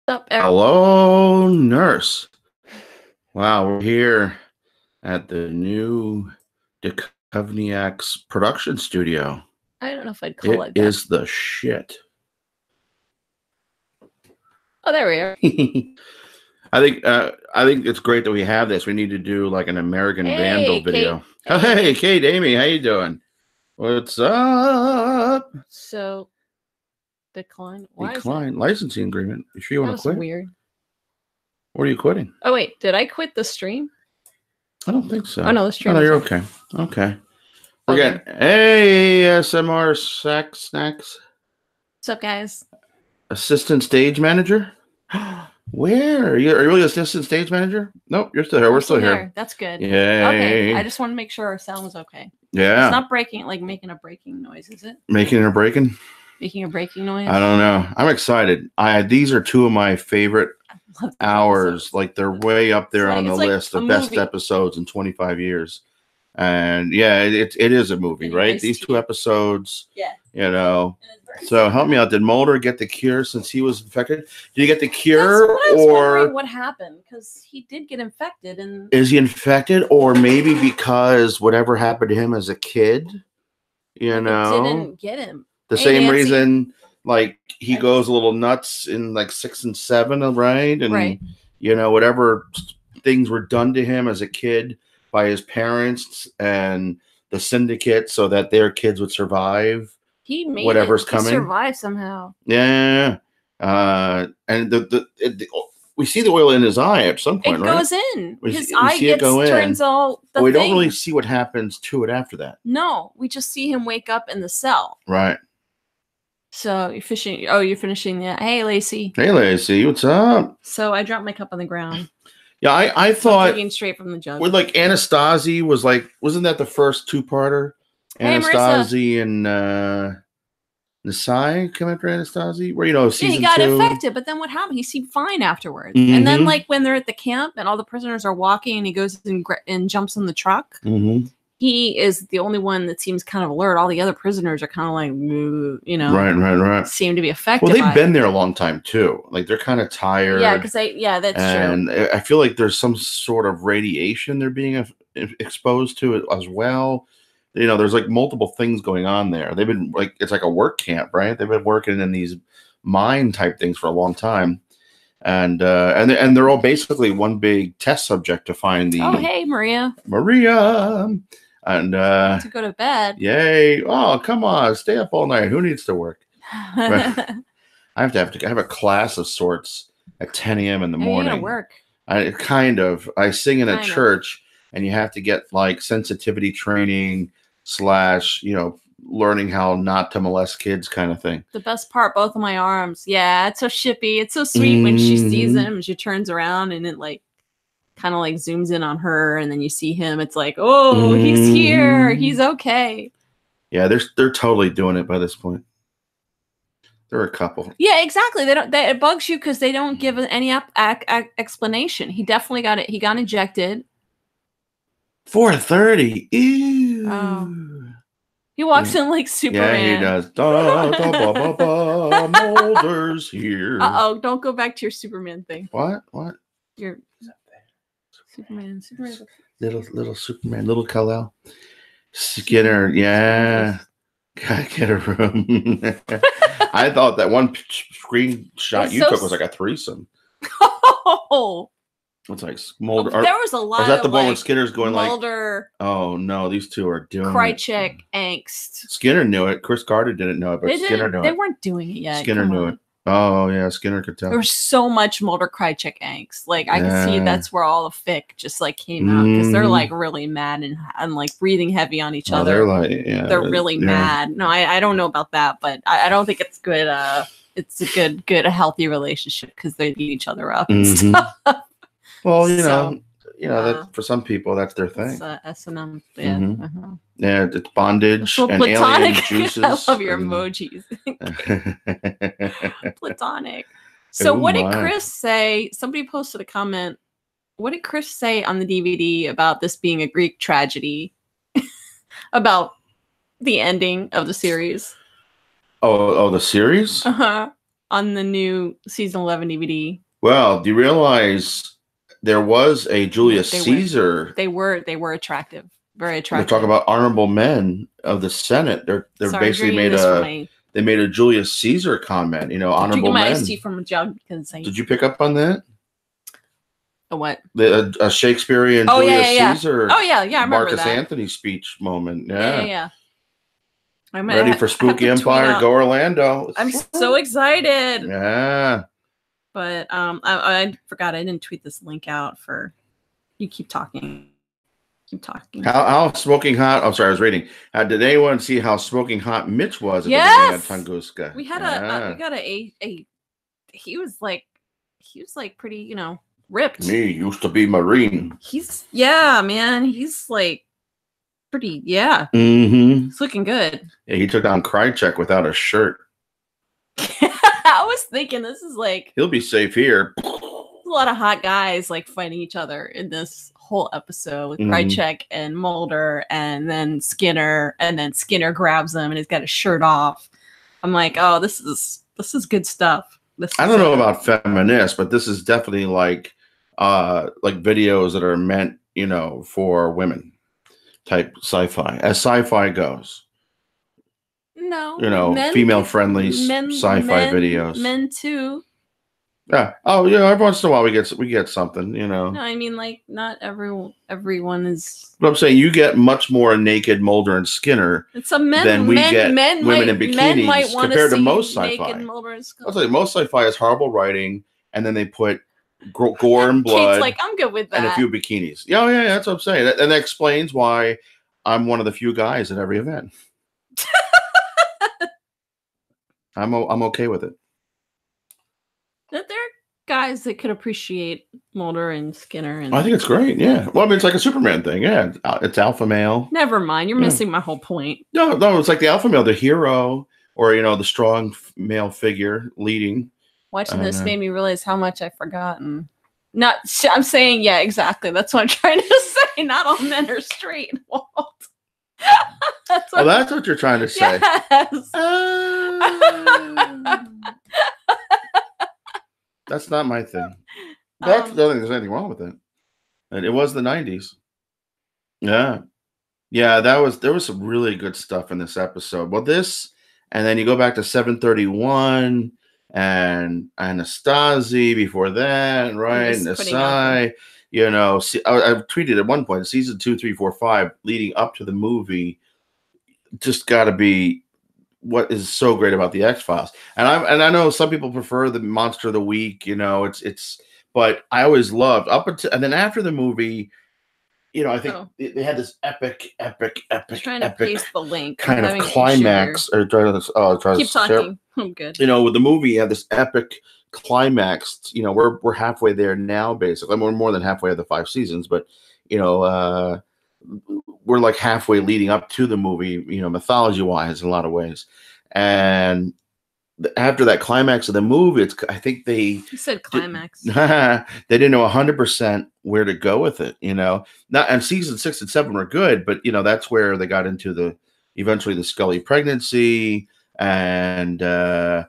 Up, Hello, nurse. Wow, we're here at the new Duchovny's production studio. I don't know if I'd call it that. It is the shit. Oh, there we are. I think it's great that we have this. We need to do like an American Vandal video. Kate. Hey, Kate, Amy, how you doing? What's up? So, decline. Why Decline licensing agreement. You sure you want to quit? Weird. What are you quitting? Oh wait, did I quit the stream? I don't think so. Oh no, the stream. Oh, no, you're okay. Okay. We're getting ASMR sex snacks. What's up, guys? Assistant stage manager. Where are you? Are you really assistant stage manager? Nope, you're still here. We're still here. That's good. Yay. Okay, I just want to make sure our sound was okay. Yeah. It's not breaking, like making a breaking noise, is it? Making a breaking? Making a breaking noise? I don't know. I'm excited. These are two of my favorite hours. Like they're way up there on the list of best episodes in 25 years. And yeah, it is a movie, right? These two episodes. Yeah. You know. So help me out. Did Mulder get the cure since he was infected? Did he get the cure? That's what I was wondering what happened, because he did get infected. And is he infected, or maybe because whatever happened to him as a kid, you know, didn't get him. The same reason, like he goes a little nuts in like 6 and 7, right? And you know, whatever things were done to him as a kid by his parents and the syndicate, so that their kids would survive. He made whatever's coming. He survived somehow. Yeah, and we see the oil in his eye at some point, right? It goes in. His eye turns all. But we don't really see what happens to it after that. No, we just see him wake up in the cell. Right. So you're fishing. Oh, you're finishing the. Hey, Lacey. Hey, Lacey. What's up? So I dropped my cup on the ground. Yeah, I thought drinking straight from the jug. With like Anastasia wasn't that the first 2-parter? Anastasia and Nasai come after Anastasia, where season he got 2. infected, but then what happened? He seemed fine afterwards. And then, like when they're at the camp and all the prisoners are walking, and he goes and jumps in the truck. He is the only one that seems kind of alert. All the other prisoners are kind of like, right. Seem to be affected. Well, they've been there a long time too. Like they're kind of tired. Yeah, because that's true. And I feel like there's some sort of radiation they're being exposed to as well. You know, there's like multiple things going on there. They've been like, it's like a work camp, right? They've been working in these mine type things for a long time, and they're all basically one big test subject to find the. Oh, hey, Maria. And to go to bed. Yay! Oh, come on, stay up all night. Who needs to work? I have a class of sorts at 10 a.m. in the morning. You work. I sing in a church, and you have to get like sensitivity training / learning how not to molest kids kind of thing. The best part, both of my arms. Yeah, it's so shippy. It's so sweet when she sees him and she turns around and it like kind of like zooms in on her, and then you see him. It's like, oh, he's here. He's okay. Yeah, they're totally doing it by this point. They're a couple. Yeah, exactly. It bugs you because they don't give any explanation. He definitely got it. He got injected. 4:30. Ew. Oh. He walks in like Superman. Yeah, he does. Mulder's here. Don't go back to your Superman thing. What? Your Superman. Little Superman, little Kal-El. Skinner, yeah. Gotta get a room. I thought that one screenshot you took was like a threesome. Oh. It's like Mulder. There was a lot. Is that the one where Skinner's going Mulder, like? Oh no, these two are doing Krycek angst. Skinner knew it. Chris Carter didn't know it, but Skinner knew it. They weren't doing it yet. Skinner knew it. Oh yeah, Skinner could tell. There was so much Mulder Krycek angst. Like I could see that's where all the fic just like came out, because they're like really mad and like breathing heavy on each other. They're like, they're really mad. No, I don't know about that, but I don't think it's good. It's a healthy relationship because they beat each other up and stuff. Well, that for some people that's their thing. It's S&M, yeah. Yeah, it's bondage so and alien juices. I love your emojis. Platonic. So what did Chris say? Somebody posted a comment. What did Chris say on the DVD about this being a Greek tragedy? About the ending of the series? Oh, the series? Uh-huh. on the new season 11 DVD. Well, do you realize there was a Julius Caesar? They were attractive, very attractive. We're talking about honorable men of the Senate. They're basically made they made a Julius Caesar comment. You know, honorable men. Iced tea from a jug because Did you pick up on that? A what? A Shakespearean Julius Caesar. Oh yeah, I remember Marcus that. Anthony speech moment. Yeah. Ready for Spooky Empire? Go Orlando! I'm so excited. Yeah. But I forgot I didn't tweet this link out for. You keep talking. How smoking hot? I'm sorry, I was reading. Did anyone see how smoking hot Mitch was at the beginning of Tunguska? We had he was like pretty, you know, ripped. Me used to be Marine. Man. He's like pretty, Mm-hmm. He's looking good. Yeah, he took on Krycek without a shirt. I was thinking this is like he'll be safe here. A lot of hot guys like fighting each other in this whole episode with Krycek and Mulder, and then Skinner grabs him and he's got his shirt off. I'm like, oh, this is good stuff. I don't know about feminist, but this is definitely like videos that are meant, you know, for women type sci-fi, as sci-fi goes. No, you know, female friendly sci-fi videos. Men too. Yeah. Oh, yeah. Every once in a while we get something, you know. No, I mean, like, not everyone is. But I'm saying you get much more naked Mulder and Skinner than we get women in bikinis compared to most sci-fi. I'll tell you, most sci-fi is horrible writing, and then they put gore and blood. Kate's like, I'm good with that. And a few bikinis. Yeah, that's what I'm saying. And that explains why I'm one of the few guys at every event. I'm okay with it. That there are guys that could appreciate Mulder and Skinner. And I think it's great. Yeah. Well, I mean, it's like a Superman thing. Yeah. It's alpha male. Never mind. You're missing my whole point. No. It's like the alpha male, the hero, or, you know, the strong male figure leading. Watching this made me realize how much I've forgotten. I'm saying, yeah, exactly. That's what I'm trying to say. Not all men are straight, Walt. That's what you're trying to say. Yes. That's not my thing. I don't think there's anything wrong with it. And it was the 90s. Yeah. There was some really good stuff in this episode. Well, this, and then you go back to 731 and Anastasi before that, right? And Asai. You know, I've tweeted at one point, season 2, 3, 4, 5, leading up to the movie, just got to be what is so great about the Xfiles. And I know some people prefer the Monster of the Week. You know, but I always loved up until, and then after the movie, you know, I think they had this epic trying to paste the link kind of climax. Or keep talking. I'm good. You know, with the movie, you had this epic climax. You know, we're halfway there now, basically. We're more than halfway of the 5 seasons, but you know, we're like halfway leading up to the movie. You know, mythology wise, in a lot of ways. And after that climax of the movie, I think you said climax. They didn't know 100% where to go with it. You know, and season 6 and 7 were good, but you know that's where they got into eventually the Scully pregnancy. And yeah,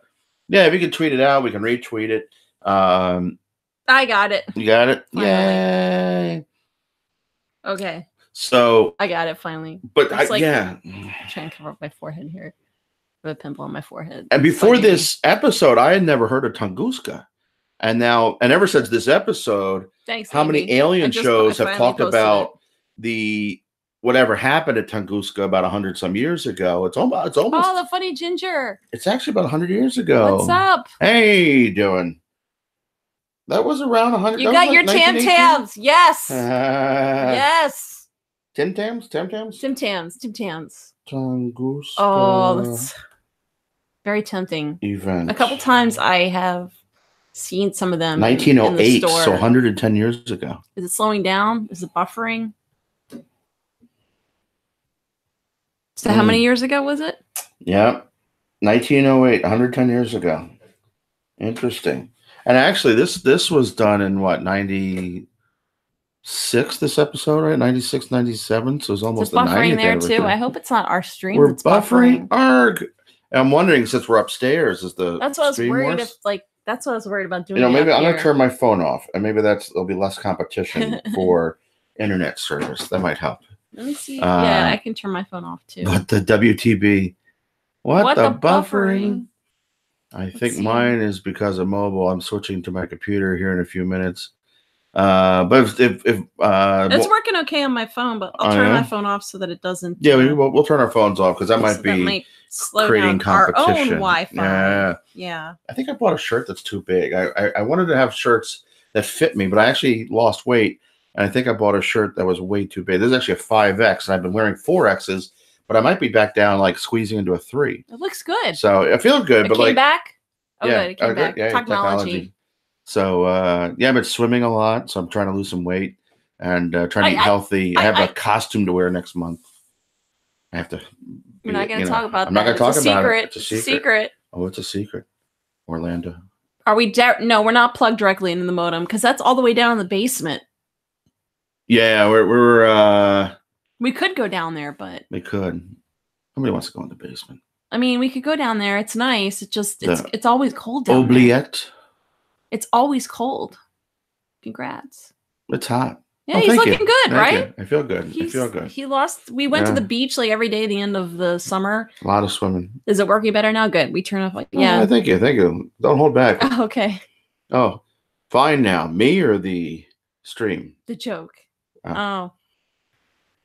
if you can tweet it out, we can retweet it. I got it. You got it? Finally. Yay! Okay. So I got it finally. But I'm trying to cover up my forehead here. I have a pimple on my forehead. And before this episode, I had never heard of Tunguska. And ever since this episode, how many alien shows have talked about whatever happened at Tunguska about 100 some years ago? It's almost. Oh, the funny ginger! It's actually about 100 years ago. What's up? Hey, you doing? That was around 100. You got your Tam Tams, yes, yes. Tim Tams. Tunguska. Oh, that's very tempting. Event. A couple times I have seen some of them. 1908, so 110 years ago. Is it slowing down? Is it buffering? So how many years ago was it? Yeah, 1908, 110 years ago. Interesting. And actually, this was done in what, 96? This episode, right? 96, 97. So it's almost buffering there too. I hope it's not our stream. We're buffering. Arg. And I'm wondering, since we're upstairs, is the that's what I was stream worried worse? if like that's what I was worried about doing. Maybe I'm here. gonna turn my phone off, and maybe there'll be less competition for internet service. That might help. Let me see. Yeah, I can turn my phone off too. But the WTB, what the buffering? I think mine is because of mobile. I'm switching to my computer here in a few minutes. But if it's working okay on my phone, but I'll turn my phone off so that it doesn't. Yeah, we'll turn our phones off because that might be creating competition. Our own Wi-Fi. Yeah. I think I bought a shirt that's too big. I wanted to have shirts that fit me, but I actually lost weight, and I think I bought a shirt that was way too big. This is actually a 5X, and I've been wearing 4Xs, but I might be back down, like squeezing into a 3. It looks good. So I feel good, but came back. Oh, yeah, good. It came back. Yeah, technology. So I've been swimming a lot, so I'm trying to lose some weight and trying to eat healthy. I have a costume to wear next month. I have to. We're not going to talk about that. I'm not going to talk about it. It's a secret. Oh, it's a secret. Orlando. Are we? No, we're not plugged directly into the modem because that's all the way down in the basement. Yeah, we're. We could go down there, but we could. Nobody wants to go in the basement. I mean, we could go down there. It's nice. It just it's always cold down there. It's always cold. Congrats. It's hot. Yeah, he's looking good, right? I feel good. I feel good. He lost. We went to the beach like every day at the end of the summer. A lot of swimming. Is it working better now? Good. We turn off yeah. Thank you. Don't hold back. Oh, okay. Oh, fine now. Me or the stream? The joke. Oh.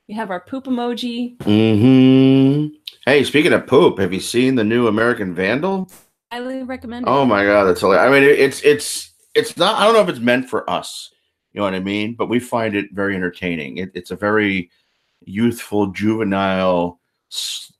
We have our poop emoji. Mm-hmm. Hey, speaking of poop, have you seen the new American Vandal? Highly recommend it. Oh my god, that's hilarious. I mean, it's not. I don't know if it's meant for us. You know what I mean? But we find it very entertaining. It's a very youthful, juvenile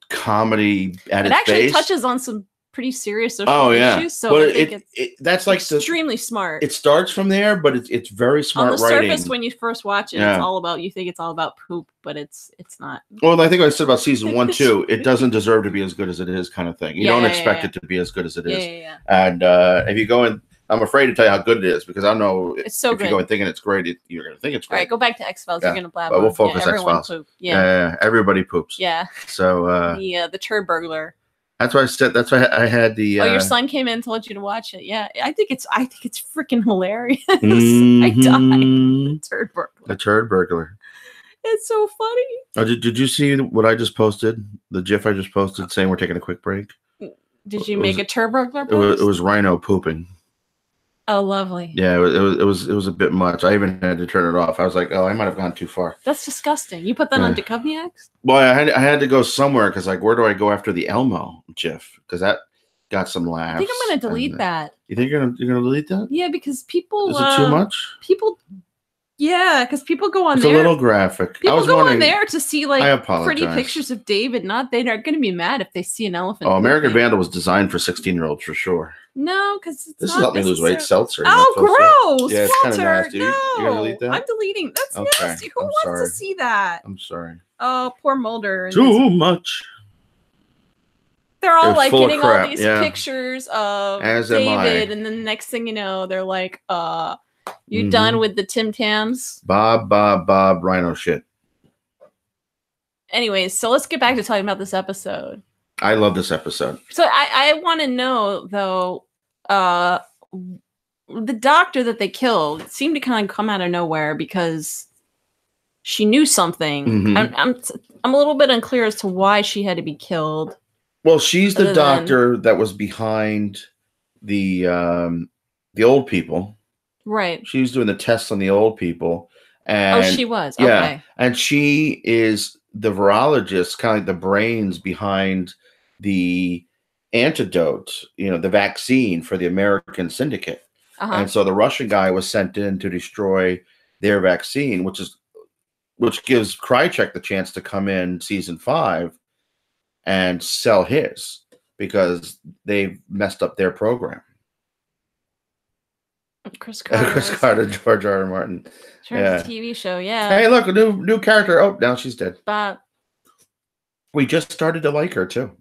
comedy at its base. It actually touches on some pretty serious social issues. So but I think that's like extremely smart. It starts from there, but it's very smart on the writing. surface when you first watch it. It's all about, you think it's all about poop, but it's not. Well, I think I said about season 1 too. It doesn't deserve to be as good as it is, kind of thing. You don't expect it to be as good as it is. Yeah. And if you go in, I'm afraid to tell you how good it is because I don't know it's so if good. you go in thinking it's great, you're going to think it's great. All right, go back to Xfiles. You're going to blab. But we'll focus Xfiles. Yeah, everybody poops. Yeah. So the turd burglar. That's why I said. That's why I had the. Your son came in and told you to watch it. Yeah, I think it's freaking hilarious. Mm-hmm. I died. The turd burglar. It's so funny. Oh, did you see what I just posted? The GIF I just posted saying we're taking a quick break. Did you make a turd burglar post? It was Rhino pooping. Oh, lovely. Yeah, it was a bit much. I even had to turn it off. I was like, oh, I might have gone too far. That's disgusting. You put that on Duchovny X? Well, I had to go somewhere because, like, where do I go after the Elmo GIF? Because that got some laughs. I think I'm going to delete that. You think you're gonna delete that? Yeah, because people. Is it too much? People. Yeah, because people go on it's there. It's a little graphic. People go on there to see pretty pictures of David. They're not going to be mad if they see an elephant. Oh, American Vandal was designed for 16-year-olds for sure. No, because this is helping me lose weight. Seltzer. Oh, gross! Yeah, it's kind of nasty. No, you're gonna delete that? I'm deleting. That's nasty. Who wants to see that? I'm sorry. Oh, poor Mulder. Too much. They're all like getting all these pictures of David, and then the next thing you know, they're like, you done with the Tim Tams? Bob, Rhino shit. Anyways, so let's get back to talking about this episode. I love this episode. So I want to know, though, the doctor that they killed seemed to kind of come out of nowhere because she knew something. I'm a little bit unclear as to why she had to be killed. Well, she's the doctor that was behind the old people. Right. She was doing the tests on the old people. And she was. Yeah. Okay. And she is the virologist, kind of like the brains behind the antidote, the vaccine for the American syndicate. And so the Russian guy was sent in to destroy their vaccine, which gives Krycek the chance to come in season 5 and sell his because they've messed up their program. Chris Carter, George R. R. Martin. Yeah. TV show, yeah. Hey, look, a new character. Oh, now she's dead. But we just started to like her too.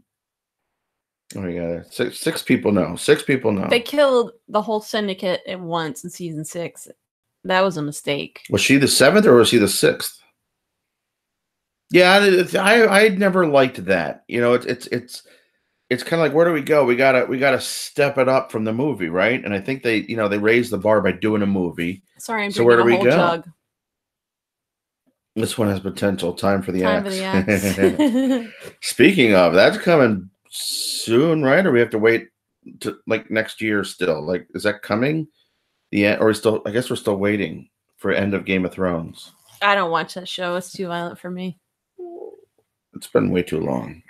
Oh my god, six people know. 6 people know. They killed the whole syndicate at once in season 6. That was a mistake. Was she the 7th or was she the 6th? Yeah, I never liked that. it's kind of like, where do we go? We gotta step it up from the movie, right? And I think they raised the bar by doing a movie. Sorry, I'm so where do drinking we a whole go? jug. This one has potential. Time for the Time axe. for the axe. Speaking of, that's coming soon, right? Or we have to wait to like next year still? Like, is that coming? The end, or we still? I guess we're still waiting for end of Game of Thrones. I don't watch that show. It's too violent for me. It's been way too long.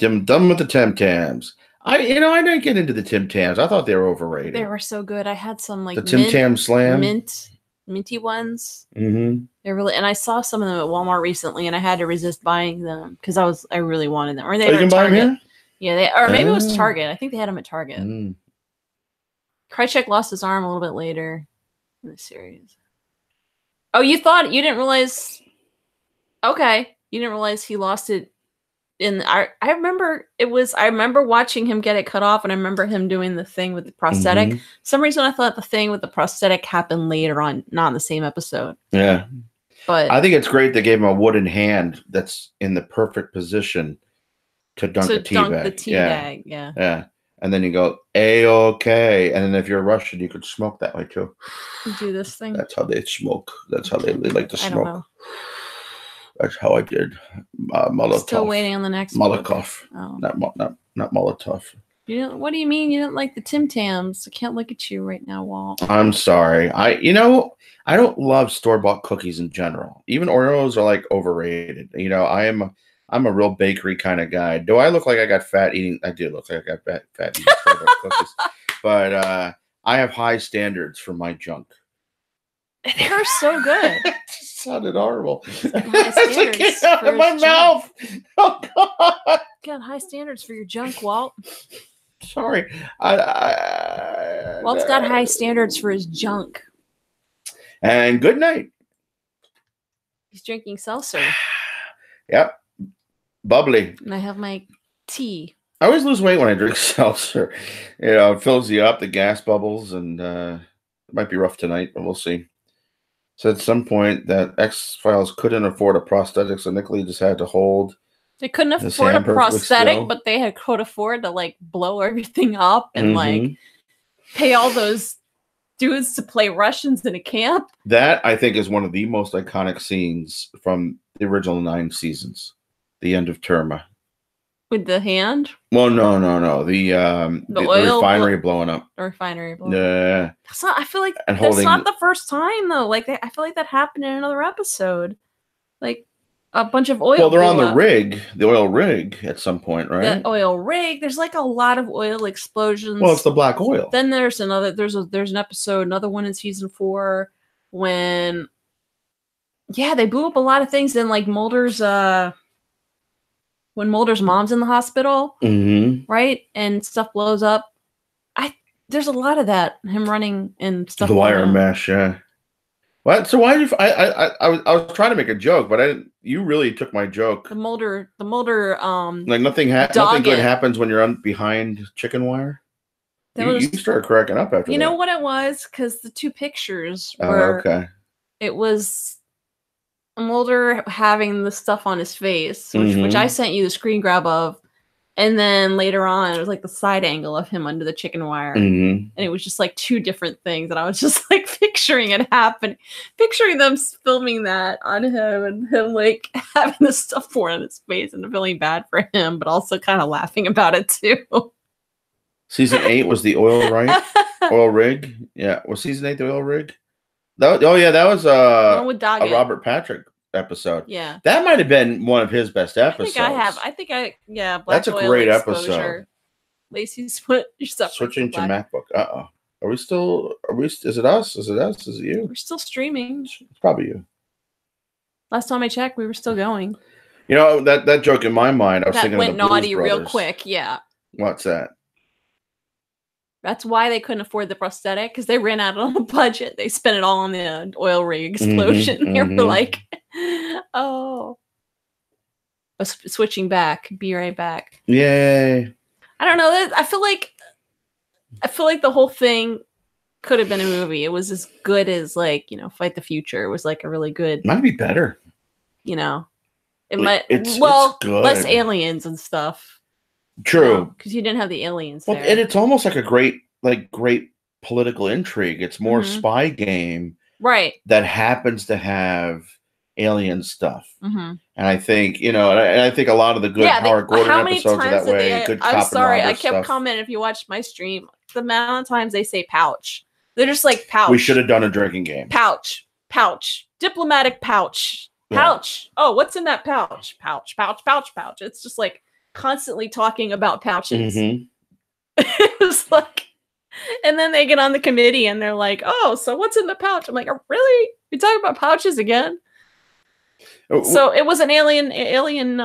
I'm done with the Tim Tams. I didn't get into the Tim Tams. I thought they were overrated. They were so good. I had some like the Tim Tam Slam minty ones. Mm-hmm. They're really, and I saw some of them at Walmart recently, and I had to resist buying them because I really wanted them. Or they were at Target. Buy them here? Yeah, or maybe it was Target. I think they had them at Target. Mm. Krycek lost his arm a little bit later in the series. Oh, you didn't realize? Okay, you didn't realize he lost it. I remember watching him get it cut off, and I remember him doing the thing with the prosthetic. Mm-hmm. For some reason I thought the thing with the prosthetic happened later on, not in the same episode. Yeah. But I think it's great they gave him a wooden hand that's in the perfect position to dunk a tea bag. Yeah. Yeah. And then you go, A-okay. And then if you're Russian, you could smoke that way too. Do this thing. That's how they smoke. That's how they like to smoke. I don't know. That's how I did. Molotov. Still waiting on the next Molotov. Oh. Not Molotov. What do you mean you didn't like the Tim Tams? I can't look at you right now, Walt. I'm sorry. I don't love store-bought cookies in general. Even Oreos are like overrated. I'm a real bakery kind of guy. Do I look like I got fat eating? I do look like I got fat eating store-bought cookies. But I have high standards for my junk. They're so good. It sounded horrible. High standards out of my mouth. Oh God! Got high standards for your junk, Walt. Sorry. Walt's got high standards for his junk. And good night. He's drinking seltzer. Yep. Bubbly. And I have my tea. I always lose weight when I drink seltzer. It fills you up, the gas bubbles, and it might be rough tonight, but we'll see. So at some point that Xfiles couldn't afford a prosthetic, so Nicolay just had to hold. They couldn't afford a prosthetic, but they could afford to like blow everything up and like pay all those dudes to play Russians in a camp. That I think is one of the most iconic scenes from the original 9 seasons. The end of Terma. With the hand? Well, no. The refinery blowing up. The refinery blowing up. Yeah. I feel like that's not the first time though. Like I feel like that happened in another episode. Like a bunch of oil. Well, they're on the oil rig at some point, right? The oil rig. There's like a lot of oil explosions. Well, it's the black oil. Then there's an episode, another one in season 4 when they blew up a lot of things. Then like Mulder's when Mulder's mom's in the hospital, right? And stuff blows up. There's a lot of that. Him running and stuff. The wire mesh, yeah. What? So why did you? I was trying to make a joke, but I didn't. You really took my joke. The Mulder. Like nothing good happens when you're behind chicken wire. You started cracking up after. You know what it was? Because the 2 pictures were. Okay. It was Mulder having the stuff on his face, which I sent you the screen grab of, and then later on it was like the side angle of him under the chicken wire, and it was just like 2 different things, and I was just like picturing it happen, picturing them filming that on him and him like having the stuff poured on his face and feeling bad for him, but also kind of laughing about it too. Season 8 was the oil rig. Yeah, was season 8 the oil rig? That was a Robert Patrick episode. Yeah, that might have been one of his best episodes. That's a great episode. Lacey's switching to MacBook. Are we still? Is it us? Is it you? We're still streaming. It's probably you. Last time I checked, we were still going. That joke in my mind, I was thinking went of the naughty Blues real Brothers. quick. Yeah. What's that? That's why they couldn't afford the prosthetic, because they ran out on the budget. They spent it all on the oil rig explosion. They were like, oh. Switching back. Be right back. Yay. I don't know. I feel like the whole thing could have been a movie. It was as good as Fight the Future. It was like a really good. Might be better. It might. It's good. Less aliens and stuff. True. Because you didn't have the aliens Well, there. and it's almost like a great political intrigue. It's more spy game, right? That happens to have alien stuff. And I think and I think a lot of the good Howard Gordon episodes are that way. I'm sorry, I kept commenting. If you watched my stream, the amount of times they say pouch, they're just like pouch. We should have done a drinking game. Pouch, diplomatic pouch. Pouch. Oh, what's in that pouch? Pouch. It's just like constantly talking about pouches. It's like, and then they get on the committee and they're like, "Oh, so what's in the pouch?" I'm like, "Oh, really? You talking about pouches again?" So it was an alien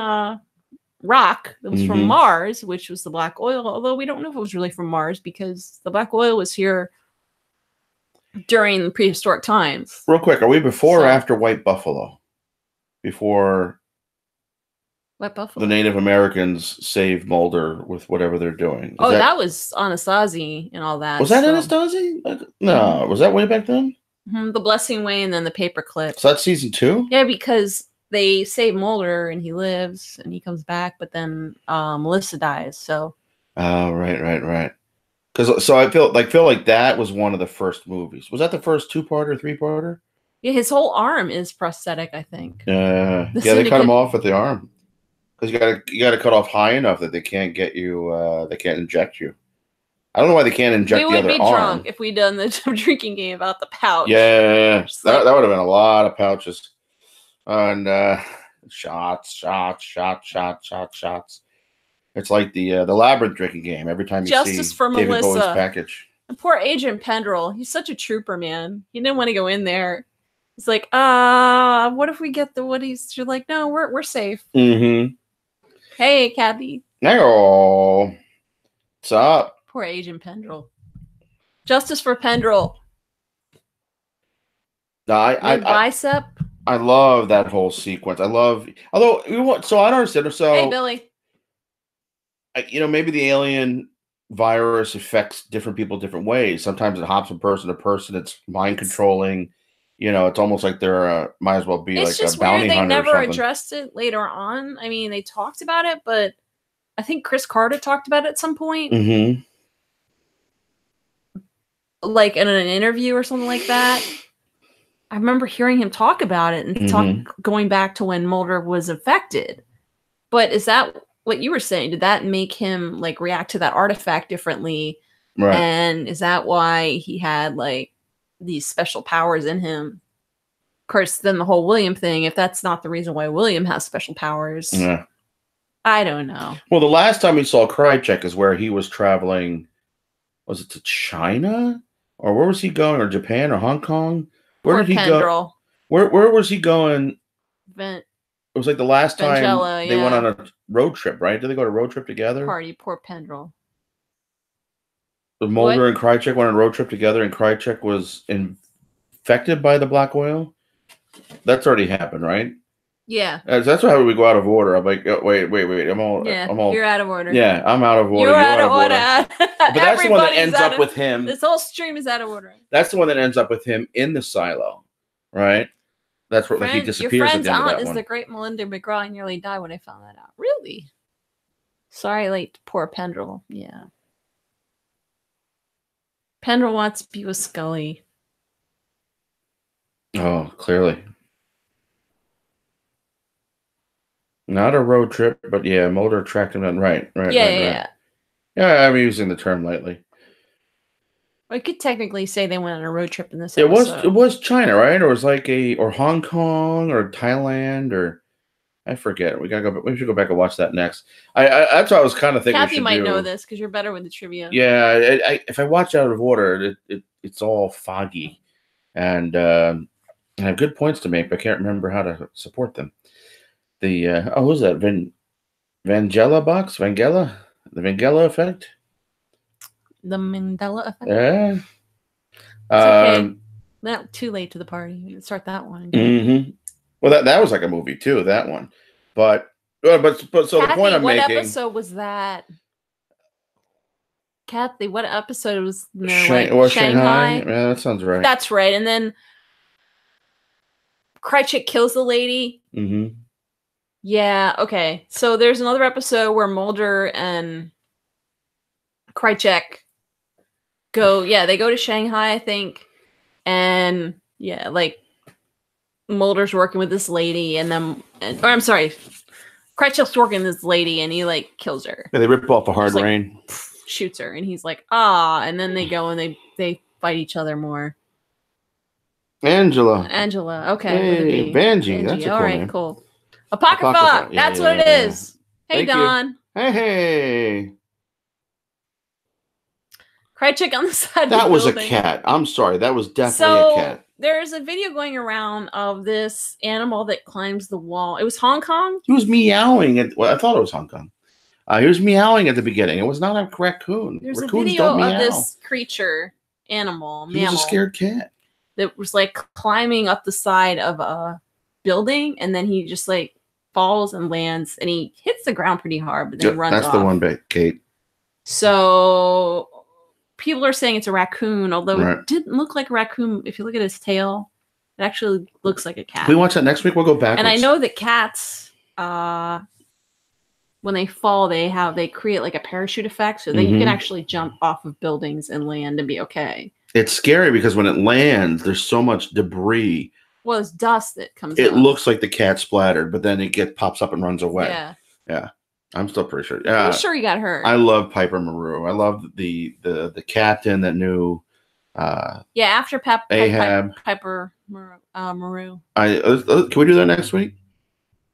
rock that was from Mars, which was the black oil. Although we don't know if it was really from Mars because the black oil was here during prehistoric times. Real quick, are we before or after White Buffalo? Before White Buffalo, the Native Americans save Mulder with whatever they're doing. That was Anasazi and all that. Was that Anasazi? No, was that way back then? The Blessing Way and then the Paperclip. So that's season 2? Yeah, because they save Mulder and he lives and he comes back, but then Melissa dies. So. Oh, right. So I feel like that was one of the first movies. Was that the first 2-parter, 3-parter? Yeah, his whole arm is prosthetic, I think. Yeah, they cut him off with the arm because you got to cut off high enough that they can't get you. They can't inject you. I don't know why they can't inject the other arm. We would be drunk if we'd done the drinking game about the pouch. Yeah, that would have been a lot of pouches and shots. It's like the Labyrinth drinking game. Every time you Justice see for David Melissa. Bowie's package. And poor Agent Pendrell. He's such a trooper, man. He didn't want to go in there. He's like, what if we get the Woodies? You're like, no, we're safe. Hey, Kathy. Hey, what's up? Poor Agent Pendrell. Justice for Pendrell. Bicep. I love that whole sequence. I don't understand. So, hey, Billy. Maybe the alien virus affects different people different ways. Sometimes it hops from person to person. It's mind controlling. It's almost like they're might as well be like a bounty hunter. They never addressed it later on. I mean, they talked about it, but I think Chris Carter talked about it at some point. Like in an interview or something like that. I remember hearing him talk about it and going back to when Mulder was affected. But is that what you were saying? Did that make him like react to that artifact differently? Right. And is that why he had like these special powers in him? Of course, then the whole William thing, if that's not the reason why William has special powers, I don't know. Well, the last time we saw Krycek is where he was traveling. Was it to China? Or where was he going? Or Japan or Hong Kong? Where did he go? Where was he going? It was like the last time they went on a road trip, right? Did they go on a road trip together? Poor Pendrell. Mulder and Krycek went on a road trip together, and Krycek was infected by the black oil. That's already happened, right? Yeah. That's how we go out of order. I'm like, oh, wait. I'm all. You're out of order. Yeah, I'm out of order. You're out of order. But that's the one that ends up with him. This whole stream is out of order. That's the one that ends up with him in the silo, right? That's where he disappears. Your friend's at the end aunt of that is one. the great Melinda McGraw. I nearly died when I found that out. Really? Sorry, late poor Pendrell. Yeah. Pendrell wants to be with Scully. Oh, clearly. Not a road trip, but yeah, Mulder tracked him down. Right. Yeah, I'm using the term lightly. I could technically say they went on a road trip in this episode. It was China, right? Or it was like or Hong Kong or Thailand or I forget. We should go back and watch that next. That's what I was kind of thinking. Kathy might know this because you're better with the trivia. Yeah, if I watch out of order, it's all foggy, and I have good points to make, but I can't remember how to support them. Who's that? Vangela box? Vangela? The Vangela effect? The Mandela effect? Yeah. It's okay. Not too late to the party. You can start that one. Well, that was like a movie too, that one. But so Kathy, the point I'm making. What episode was that? Kathy, what episode was Shanghai? Yeah, that sounds right. That's right. And then Krycek kills the lady. Yeah, okay. So there's another episode where Mulder and Krycek they go to Shanghai, I think. And yeah, like Mulder's working with this lady I'm sorry, Krycek's working with this lady and he like kills her. Yeah, they rip off a hard rain. Shoots her and he's like, ah, and then they go and they fight each other more. Angela, okay. Hey, Vanjie, that's a cool name. Cool. Apocrypha, that's what it is. Hey, Thank Don. You. Hey. Krycek on the side. That was a cat. I'm sorry, that was definitely a cat. There's a video going around of this animal that climbs the wall. It was Hong Kong. He was meowing I thought it was Hong Kong. He was meowing at the beginning. It was not a raccoon. There's Raccoons a video of this creature, mammal. He was a scared cat. That was like climbing up the side of a building, and then he just like falls and lands, and he hits the ground pretty hard, but then runs off. That's the one bit, Kate. So people are saying it's a raccoon, although it didn't look like a raccoon. If you look at his tail, it actually looks like a cat. Can we watch that next week? We'll go backwards. And I know that cats, when they fall, they create like a parachute effect, so that you can actually jump off of buildings and land and be okay. It's scary because when it lands, there's so much debris. Well, it's dust that comes. It looks like the cat splattered, but then it pops up and runs away. Yeah. I'm still pretty sure. Yeah, I'm sure he got hurt. I love Piper Maru. I love the captain that knew. After Ahab. Piper Maru. Can we do that next week?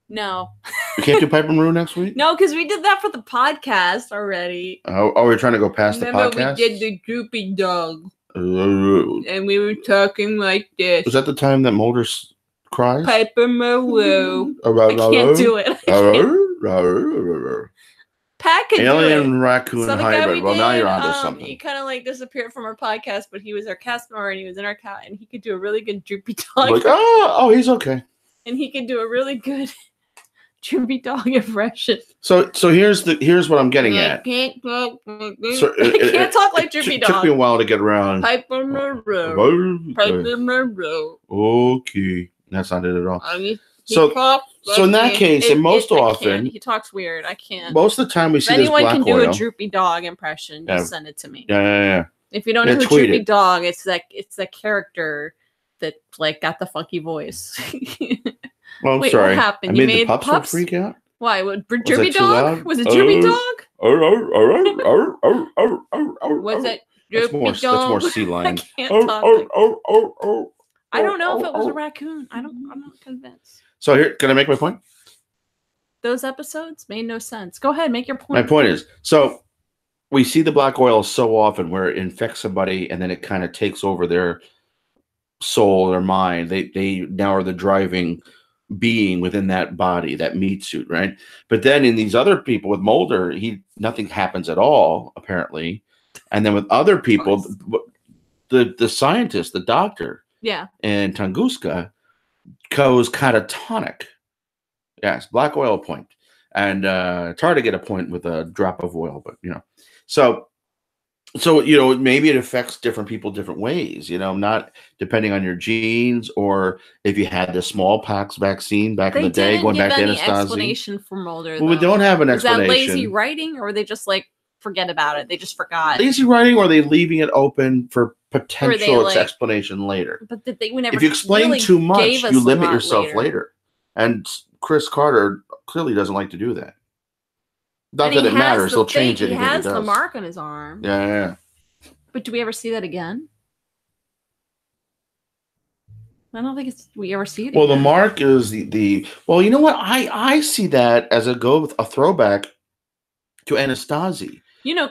No. We can't do Piper Maru next week? No, because we did that for the podcast already. Oh, we're trying to go past the podcast? We did the droopy dog. And we were talking like this. Was that the time that Mulder cries? Piper Maru. I can't do it. Pat can Alien raccoon hybrid. Well, now you're onto something. He kind of like disappeared from our podcast, but he was our cast member and he was in our cat, and he could do a really good droopy dog. Like, oh, he's okay. And he could do a really good droopy dog impression. So here's what I'm getting at. I can't talk like droopy dog. It took me a while to get around. Piper Maru. Piper Maru. Okay, that's not it at all. So in that case, and most often he talks weird. I can't. Most of the time we see this black oil. If anyone can do a droopy dog impression, just send it to me. Yeah. If you don't know who Droopy Dog, it's that character that like got the funky voice. Well, wait, sorry. What happened? You made the pups freak out? Why? Droopy Dog? Was it Droopy Dog? Was it Droopy Dog? That's more sea lion. I can't talk. I don't know if it was a raccoon. I'm not convinced. So here, can I make my point? Those episodes made no sense. Go ahead, make your point. My point is, so we see the black oil so often where it infects somebody and then it kind of takes over their soul, their mind. They now are the driving being within that body, that meat suit, right? But then in these other people with Mulder, nothing happens at all, apparently. And then with other people, the scientist, the doctor, and Tunguska goes catatonic. Yes, black oil point. And it's hard to get a point with a drop of oil, but so maybe it affects different people different ways, not depending on your genes, or if you had the smallpox vaccine back in the day, going back to Anastasia. Explanation for Mulder. Well, we don't have an explanation. Is that lazy writing, or were they just like forget about it? They just forgot. Lazy writing, or are they leaving it open for potential explanation later? But they never. If you explain really too much, you limit yourself later. And Chris Carter clearly doesn't like to do that. Not that it matters; they'll change it. He has the mark on his arm. Yeah. But do we ever see that again? I don't think we ever see it. Well, the mark is the. Well, you know what? I see that as a throwback to Anastasia.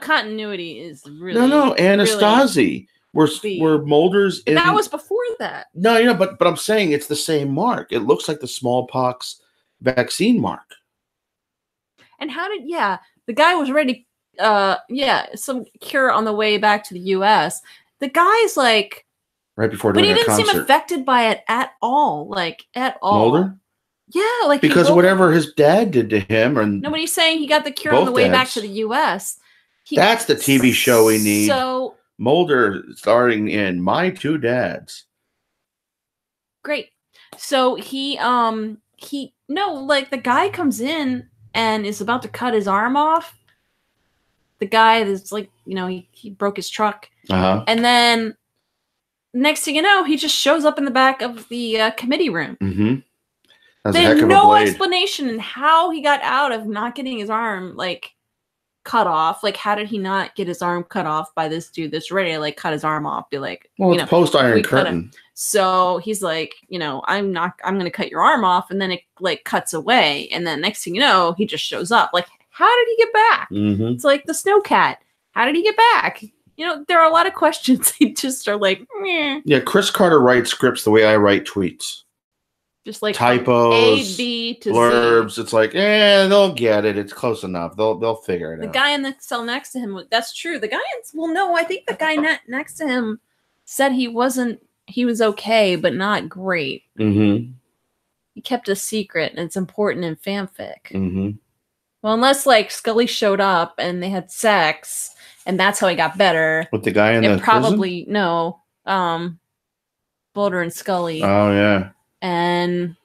Continuity is really no Anastasia. Where Mulder's in. That was before that. No, but I'm saying it's the same mark. It looks like the smallpox vaccine mark. And how did the guy was ready? Some cure on the way back to the U.S. The guy's like right before doing a concert. But he didn't seem affected by it at all. Like at all. Mulder? Yeah, because of whatever his dad did to him, and nobody's saying he got the cure on the way back to the U.S. That's the TV show we need. So Mulder starring in My Two Dads. Great. So he No, like the guy comes in and is about to cut his arm off. The guy that's like, he broke his truck. And then next thing you know, he just shows up in the back of the committee room. Mm-hmm. There's no explanation in how he got out of not getting his arm cut off. Like, how did he not get his arm cut off by this dude that's ready to cut his arm off? Be like, well, it's post Iron Curtain. So he's like, I'm going to cut your arm off, and then it cuts away, and then next thing you know, he just shows up. Like, how did he get back? Mm-hmm. It's like the Snowcat. How did he get back? There are a lot of questions. They just are like, meh. Yeah, Chris Carter writes scripts the way I write tweets. Just like typos, A, B to blurbs. Z. It's like, they'll get it. It's close enough. They'll figure it out. The guy in the cell next to him, that's true. The guy I think the guy next to him said he was okay, but not great. Mm-hmm. He kept a secret, and it's important in fanfic. Mm-hmm. Well, unless Scully showed up and they had sex, and that's how he got better. With the guy in the probably prison? No. Mulder and Scully. Oh yeah. And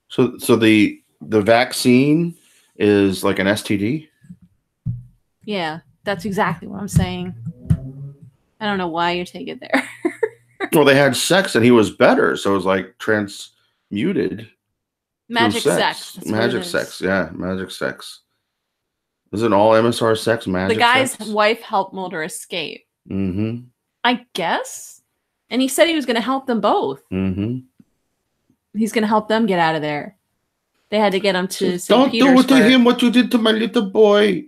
so the vaccine is like an STD? Yeah, that's exactly what I'm saying. I don't know why you take it there. Well, they had sex and he was better, so it was like transmuted. Magic sex. Magic sex. Yeah, magic sex. Isn't all MSR sex magic? The guy's wife helped Mulder escape. Mm-hmm. I guess. And he said he was going to help them both. Mm-hmm. He's going to help them get out of there. They had to get him to St. Don't Petersburg. do to him what you did to my little boy.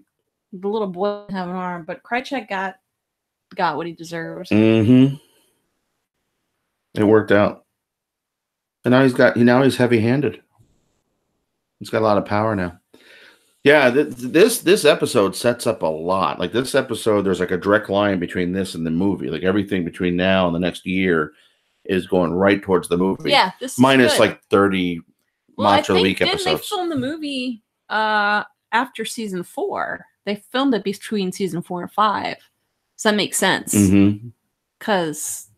The little boy didn't have an arm, but Krycek got what he deserves. Mm-hmm. It worked out. And now he's heavy-handed. He's got a lot of power now. Yeah, this episode sets up a lot. Like this episode, there's like a direct line between this and the movie. Like everything between now and the next year is going right towards the movie. Yeah, this minus is like 30 Monster Week episodes. Didn't they film the movie after season 4? They filmed it between season 4 and 5. So that makes sense. Because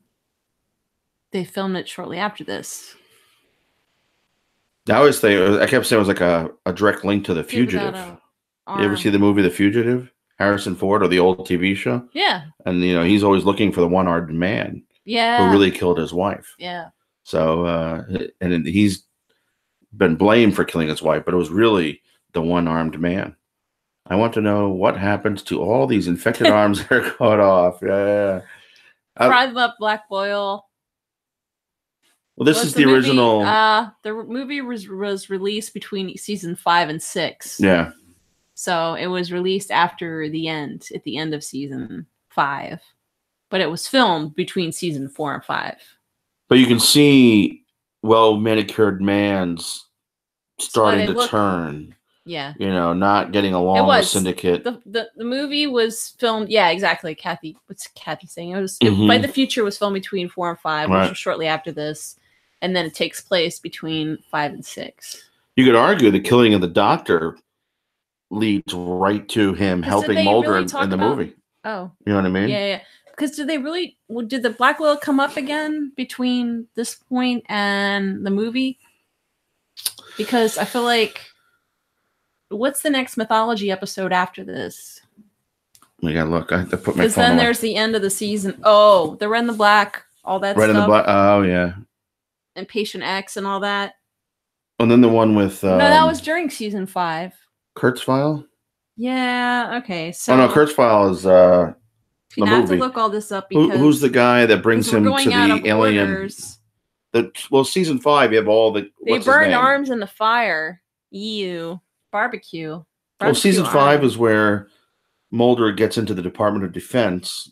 they filmed it shortly after this. I kept saying it was like a direct link to The Fugitive. You ever see the movie The Fugitive? Harrison Ford, or the old TV show? Yeah. And he's always looking for the one-armed man. Yeah. Who really killed his wife. Yeah. So and he's been blamed for killing his wife, but it was really the one-armed man. I want to know what happens to all these infected arms that are cut off. Yeah. Fry them up, black boil. Well, this is the original. The movie was released between season 5 and 6. Yeah. So it was released at the end of season 5. But it was filmed between season 4 and 5. But you can see well-manicured man's starting to turn. Yeah. Not getting along with Syndicate. The movie was filmed. Yeah, exactly. Kathy, what's Kathy saying? It was By the Future was filmed between 4 and 5, which was shortly after this. And then it takes place between 5 and 6. You could argue the killing of the Doctor leads right to him helping Mulder in the movie. Oh. You know what I mean? Yeah. Because did the Black Widow come up again between this point and the movie? Because I feel like, what's the next Mythology episode after this? We gotta look. I have to put my phone Because then there's the end of the season. Oh, the Red and the Black, all that stuff. Red and the Black. Oh, yeah. And Patient X and all that. And then the one with... no, that was during season 5. Kurt's File? Yeah, okay. So, Kurt's File is... you have to look all this up because... Who's the guy that brings him to the alien... season 5, you have all the... They burned arms in the fire. Barbecue. Well, season 5 is where Mulder gets into the Department of Defense,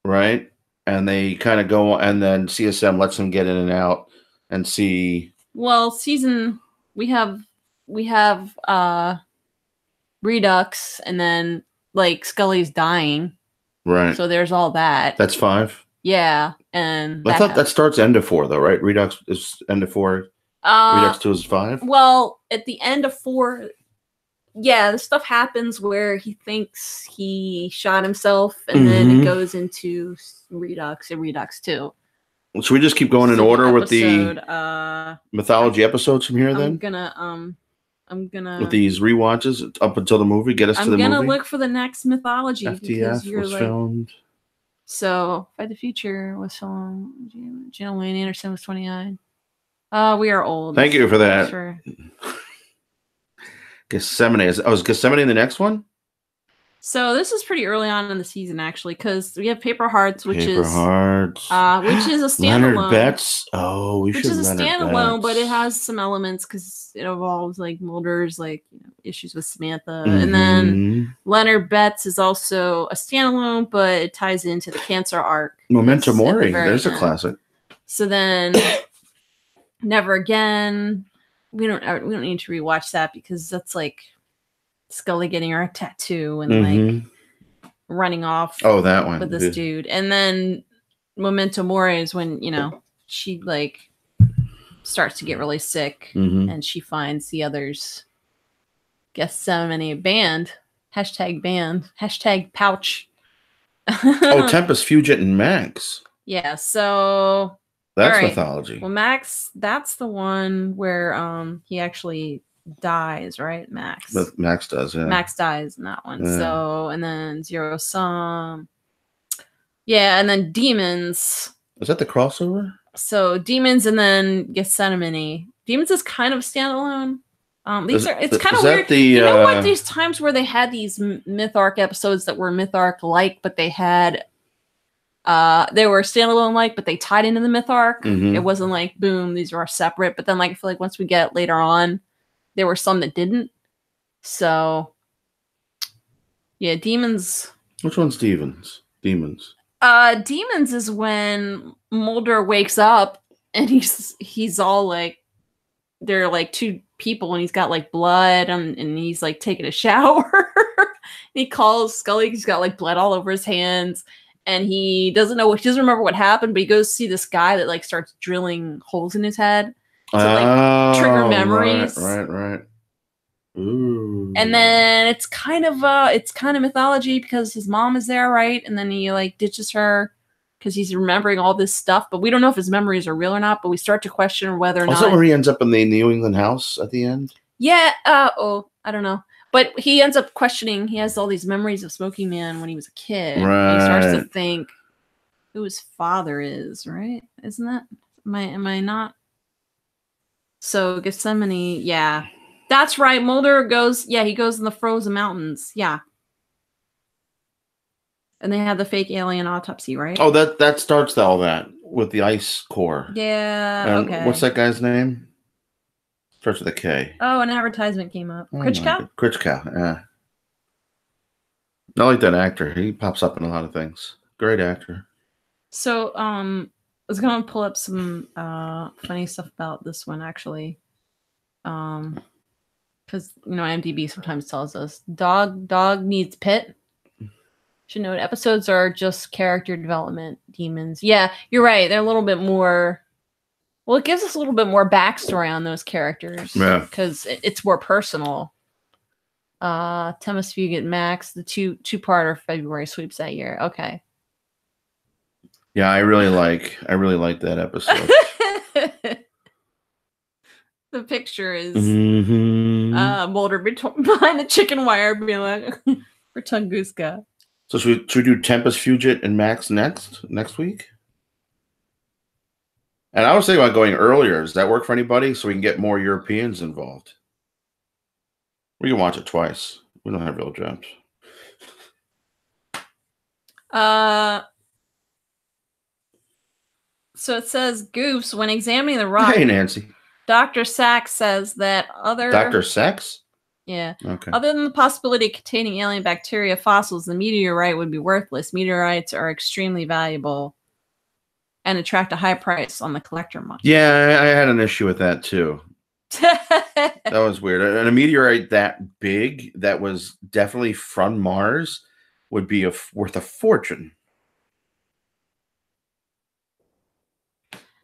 right? And they kind of go, and then CSM lets him get in and out and see. Well, we have Redux, and then Scully's dying, right? So there's all that. That's 5. Yeah, and I thought that starts end of 4 though, right? Redux is end of 4. Redux 2 is 5. Well, at the end of 4. Yeah, the stuff happens where he thinks he shot himself, and then it goes into Redux and Redux 2. Should we just keep going in order with the mythology episodes from here? I'm gonna with these rewatches up until the movie. Get us to the movie. I'm gonna look for the next mythology because FTF was filmed. So, Fight the Future was filmed. Gillian Anderson was 29. We are old. Thank you for that. Gethsemane. Is Gethsemane the next one? So this is pretty early on in the season, actually, because we have Paper Hearts, which is a standalone. Leonard Betts. Oh, which is a standalone, but it has some elements because it involves like Mulder's issues with Samantha, and then Leonard Betts is also a standalone, but it ties into the cancer arc. Memento Mori. There's a classic. So then, Never Again. We don't need to rewatch that because that's like Scully getting her a tattoo and like running off. Oh, that one with this dude. And then Memento Mori is when she like starts to get really sick and she finds the others. Gethsemane band. Hashtag pouch. Tempest, Fugit, and Max. Yeah. So that's mythology. Well, Max, that's the one where he actually dies, right? Max. But Max does, yeah. Max dies in that one. Yeah. So, and then Zero Sum. Yeah, and then Demons. Is that the crossover? So Demons and then Gethsemane. Demons is kind of standalone. It's kind of weird. You know what? These times where they had these myth arc episodes that were myth arc like, but they had they were standalone like, but they tied into the myth arc. It wasn't like boom, these are separate. But then like I feel like once we get later on, there were some that didn't. So yeah, Demons. Which one's Demons? Demons. Demons is when Mulder wakes up and he's all like, there are like two people and he's got like blood and he's like taking a shower. He calls Scully, he's got like blood all over his hands and he doesn't remember what happened, but he goes to see this guy that like starts drilling holes in his head to like trigger memories. Right. Ooh. And then it's kind of mythology because his mom is there, right? And then he like ditches her because he's remembering all this stuff, but we don't know if his memories are real or not. But we start to question whether or not. Is that where he ends up in the New England house at the end? Yeah. I don't know. But he ends up questioning. He has all these memories of Smoking Man when he was a kid. Right. He starts to think who his father is. Right? Isn't that? Am I not? So Gethsemane. Yeah. That's right. Mulder goes. Yeah, he goes in the frozen mountains. Yeah. And they have the fake alien autopsy, right? Oh, that starts all that with the ice core. Yeah. Okay. What's that guy's name? Starts with a K. Oh, an advertisement came up. Krycek? Krycek, yeah. I like that actor. He pops up in a lot of things. Great actor. So, I was gonna pull up some funny stuff about this one actually. Because IMDb sometimes tells us dog needs pit. Should note episodes are just character development. Demons. Yeah, you're right. They're a little bit more. Well, it gives us a little bit more backstory on those characters. Yeah. Because it's more personal. Tempest, Fugit, Max, the two-parter February sweeps that year. Okay. Yeah, I really like that episode. The picture is Mulder behind the chicken wire being like for Tunguska. So should we do Tempest, Fugit, and Max next week? And I was thinking about going earlier. Does that work for anybody? So we can get more Europeans involved. We can watch it twice. We don't have real jobs. So it says Goofs, when examining the rock. Hey, Nancy. Dr. Sachs says that other... Dr. Sachs? Yeah. Okay. Other than the possibility of containing alien bacteria fossils, the meteorite would be worthless. Meteorites are extremely valuable and attract a high price on the collector market. Yeah, I had an issue with that too. That was weird. And a meteorite that big, that was definitely from Mars, would be worth a fortune.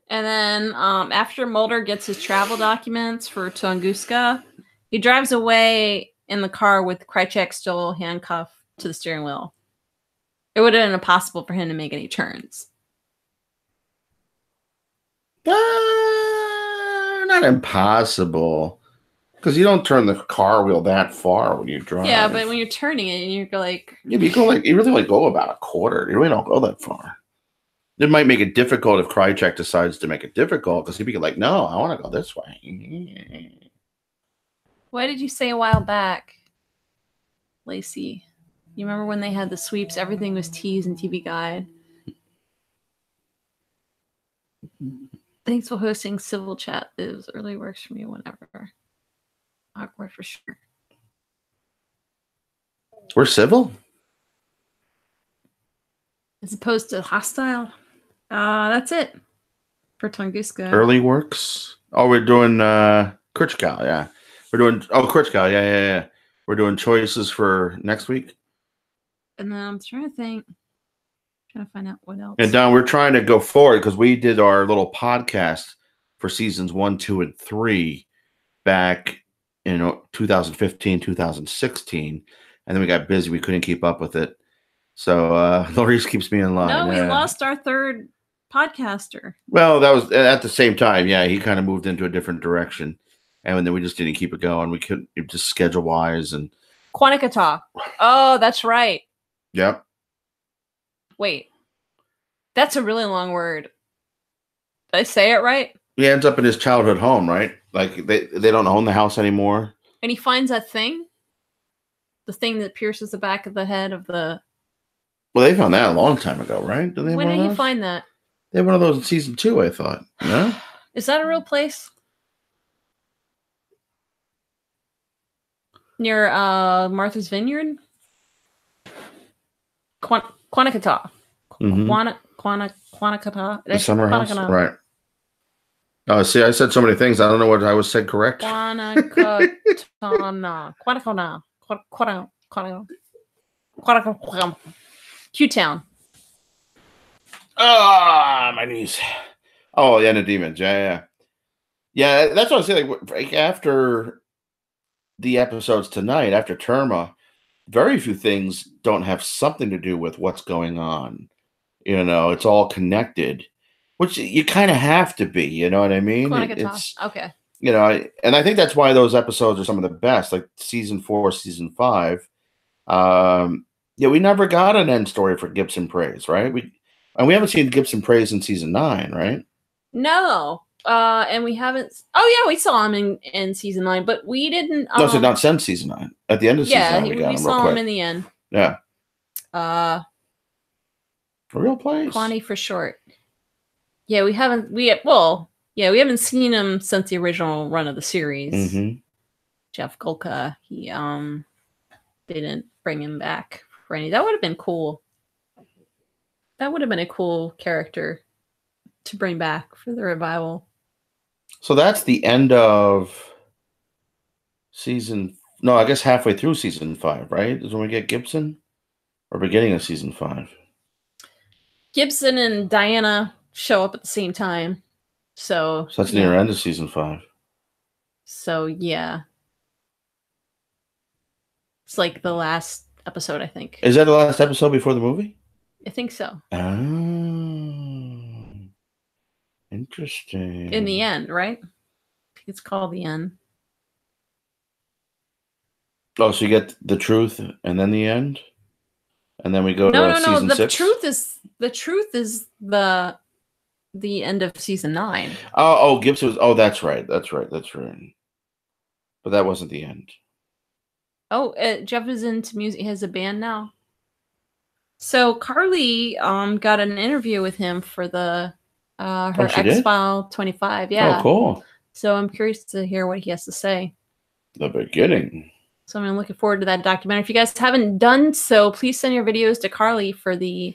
And then after Mulder gets his travel documents for Tunguska, he drives away in the car with Krycek still handcuffed to the steering wheel. It would have been impossible for him to make any turns. Not impossible. Because you don't turn the car wheel that far when you drive. Yeah, but when you're turning it, and you're like, yeah, you really like go about a quarter. You really don't go that far. It might make it difficult if Krycek decides to make it difficult because he'd be like, "No, I want to go this way." What did you say a while back, Lacey? You remember when they had the sweeps? Everything was T's and TV Guide. Thanks for hosting Civil Chat. This really works for me whenever. Awkward for sure. We're civil? As opposed to hostile. That's it for Tunguska. Early works. Oh, we're doing Krycek, yeah. We're doing Krycek, yeah. We're doing choices for next week. And then I'm trying to find out what else. And Don, we're trying to go forward because we did our little podcast for seasons 1, 2, and 3 back in 2015, 2016. And then we got busy. We couldn't keep up with it. So Laurice keeps me in line. No, we lost our third podcaster. Well, that was at the same time. Yeah, he kind of moved into a different direction. And then we just didn't keep it going. We couldn't, just schedule-wise. And Quanakata. Oh, that's right. Yep. Wait. That's a really long word. Did I say it right? He ends up in his childhood home, right? Like they don't own the house anymore. And he finds that thing? The thing that pierces the back of the head of the... Well, they found that a long time ago, right? When did he find that? They had one of those in season 2, I thought. No? Is that a real place? Near Martha's Vineyard? Quanakata. Quanakata. The summer house? Right. Oh, see, I said so many things. I don't know what I was said correct. Quanakana. Q-Town. Ah, my knees. Oh, yeah, the demons. Yeah. That's what I was saying. Like after the episodes tonight, after Terma, very few things don't have something to do with what's going on. You know, it's all connected, which you kind of have to be. You know what I mean? It's okay. You know, and I think that's why those episodes are some of the best, like season 4, season 5. Yeah, we never got an end story for Gibson Praise, right? We haven't seen Gibson Praise in season 9, right? No. And we haven't. Oh yeah, we saw him in season 9, but we didn't. No, so not since season 9. At the end of season 9, we got him. Saw him in the end. Yeah. A real place. Kwani for short. Yeah, we haven't. We haven't seen him since the original run of the series. Mm-hmm. Jeff Golka. He they didn't bring him back for any. That would have been cool. That would have been a cool character to bring back for the revival. So that's the end of season. No, I guess halfway through season 5, right? Is when we get Gibson, or beginning of season 5. Gibson and Diana show up at the same time, so that's near end of season 5. So yeah, it's like the last episode, I think. Is that the last episode before the movie? I think so. Oh, interesting. In the end, right? It's called The End. Oh, so you get the truth and then the end, and then we go to season 6? The truth is the end of season 9. Oh, Gibson was. Oh, that's right. But that wasn't the end. Oh, Jeff is into music. He has a band now. So Carly got an interview with him for the her Xfile 25. Yeah. Oh, cool. So I'm curious to hear what he has to say. The beginning. So I'm looking forward to that documentary. If you guys haven't done so, please send your videos to Carly for the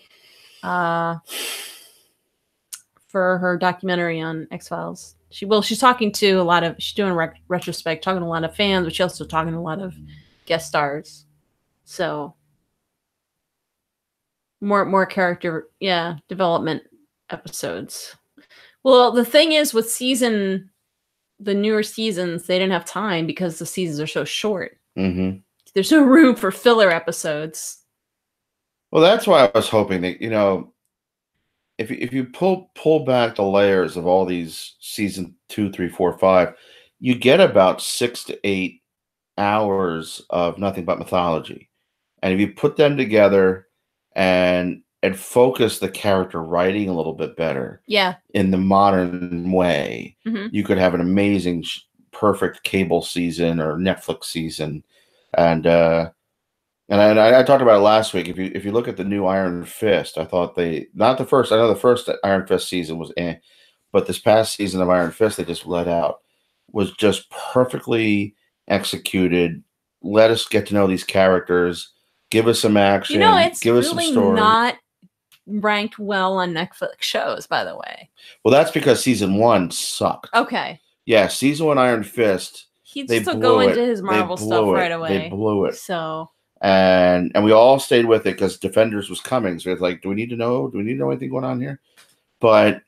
for her documentary on Xfiles. She's talking to a lot of. She's doing retrospect, talking to a lot of fans, but she's also talking to a lot of guest stars. So more character, development episodes. Well, the thing is with the newer seasons, they didn't have time because the seasons are so short. Mm-hmm. There's no room for filler episodes. Well, that's why I was hoping that, if you pull back the layers of all these season 2, 3, 4, 5, you get about 6 to 8 hours of nothing but mythology. And if you put them together and focus the character writing a little bit better, in the modern way, you could have an amazing, perfect cable season or Netflix season. And I talked about it last week. If you look at the new Iron Fist, I thought not the first. I know the first Iron Fist season was but this past season of Iron Fist they just let out was just perfectly executed. Let us get to know these characters. Give us some action. It's give us really some story. Not ranked well on Netflix shows, by the way. Well, that's because season 1 sucked. Okay. Yeah, season 1 Iron Fist. He'd still go into his Marvel stuff right away. They blew it. So. And we all stayed with it because Defenders was coming. So it's like, do we need to know anything going on here? But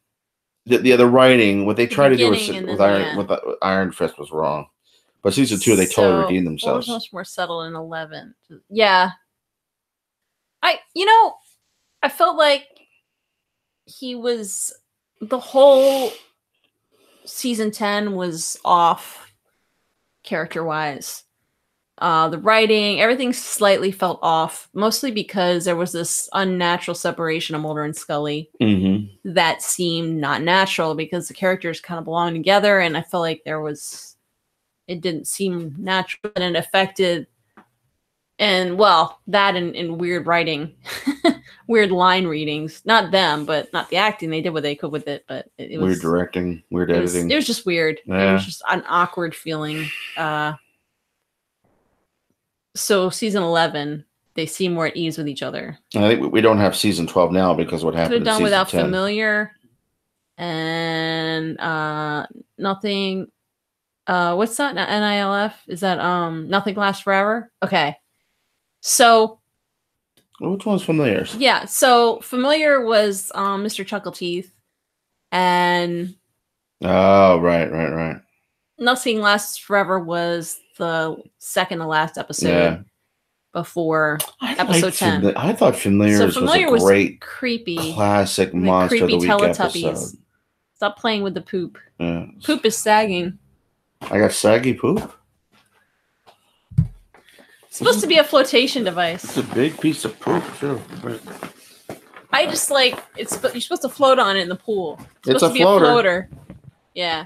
the writing, what they tried to do with Iron Fist was wrong. But season 2, they totally redeemed themselves. It was much more settled in 11. Yeah. I felt like the whole season 10 was off character-wise. The writing, everything slightly felt off, mostly because there was this unnatural separation of Mulder and Scully that seemed not natural because the characters kind of belong together, and I felt like it didn't seem natural, and it affected, and weird writing, weird line readings, not them, but not the acting. They did what they could with it, but it was weird directing, weird editing. It was just weird. Yeah. It was just an awkward feeling. So season 11, they seem more at ease with each other. I think we don't have season 12 now because what happened. Could have done without 10. Familiar and nothing. What's that? NILF? Is that Nothing Lasts Forever? Okay. So which one's Familiar? Yeah, so Familiar was Mr. Chuckleteeth, and right. Nothing Lasts Forever was the second to last episode before episode 10. I thought Familiar was a great, creepy, classic Monster of the Week episode. Stop playing with the poop. Yeah. Poop is sagging. I got saggy poop. It's supposed to be a flotation device. It's a big piece of poop too. I just like you're supposed to float on it in the pool. It's supposed to be a floater. Yeah.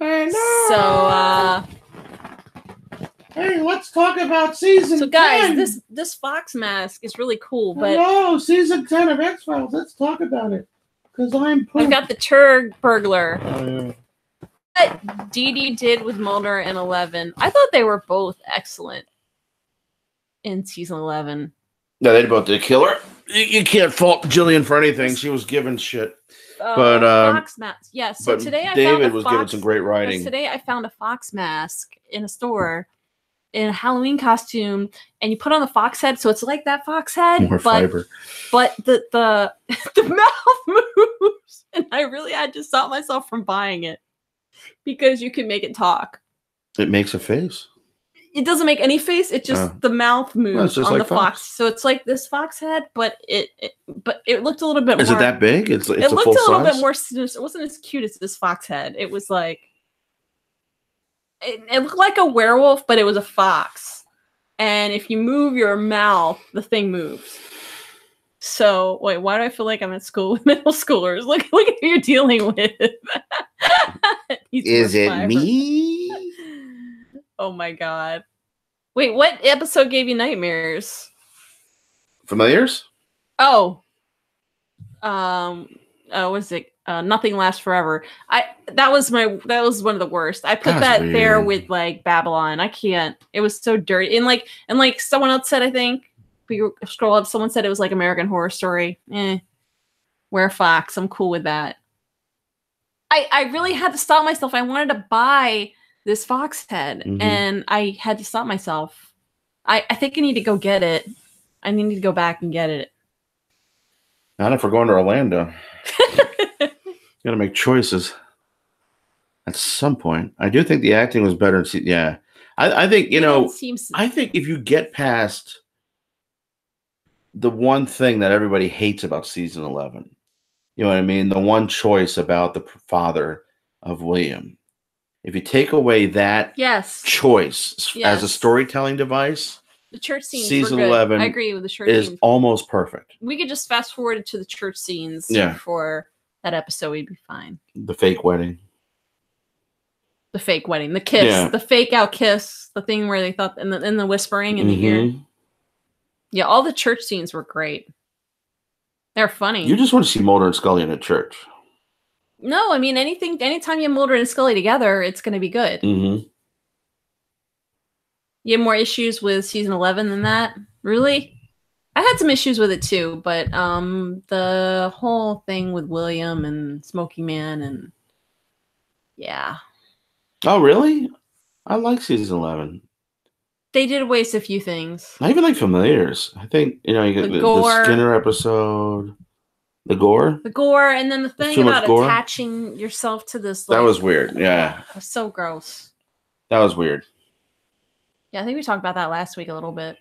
I know. So hey, let's talk about season 10. So guys, this fox mask is really cool, but season 10 of Xfiles. Let's talk about it. Because I've got the Turd Burglar. Oh, yeah. What Dee Dee did with Mulder in 11, I thought they were both excellent in season 11. Yeah, they both did kill her. You can't fault Gillian for anything. She was given shit. But fox mask. Yeah, so today David was given some great writing. Today I found a fox mask in a store in a Halloween costume, and you put on the fox head, so it's like that fox head, more fiber. But the mouth moves, and I really had to stop myself from buying it because you can make it talk. It makes a face. It doesn't make any face. It just the mouth moves on the fox. So it's like this fox head, but it looked a little bit. Is it that big? It looked a little bit more. It wasn't as cute as this fox head. It was like it looked like a werewolf, but it was a fox. And if you move your mouth, the thing moves. So wait, why do I feel like I'm at school with middle schoolers? Look at who you're dealing with. Is it me? Oh my god. Wait, what episode gave you nightmares? Familiars? Oh. What is it? Nothing Lasts Forever. That was one of the worst. I put that there with like Babylon. I can't. It was so dirty. And like someone else said, I think, if you scroll up, someone said it was like American Horror Story. Wear a fox. I'm cool with that. I really had to stop myself. I wanted to buy this fox head, and I had to stop myself. I think I need to go get it. I need to go back and get it. Not if we're going to Orlando. You got to make choices at some point. I do think the acting was better. I think, I think if you get past the one thing that everybody hates about season 11. You know what I mean? The one choice about the father of William. If you take away that choice as a storytelling device, the church scenes season were good. 11 I agree with the church is scenes. almost perfect. We could just fast forward to the church scenes before that episode. We'd be fine. The fake wedding. The fake wedding. The kiss. The fake out kiss. The thing where they thought, and the whispering in the ear. Yeah, all the church scenes were great. They're funny. You just want to see Mulder and Scully in a church. No, I mean, anytime you have Mulder and Scully together, it's going to be good. Mm-hmm. You have more issues with season 11 than that? Really? I had some issues with it too, but the whole thing with William and Smoky Man and yeah. Oh, really? I like season 11. They did waste a few things. I even like Familiars. I think, you get the Skinner episode. The gore? The gore, and then the thing about attaching yourself to this. That was weird, yeah. It was so gross. That was weird. Yeah, I think we talked about that last week a little bit.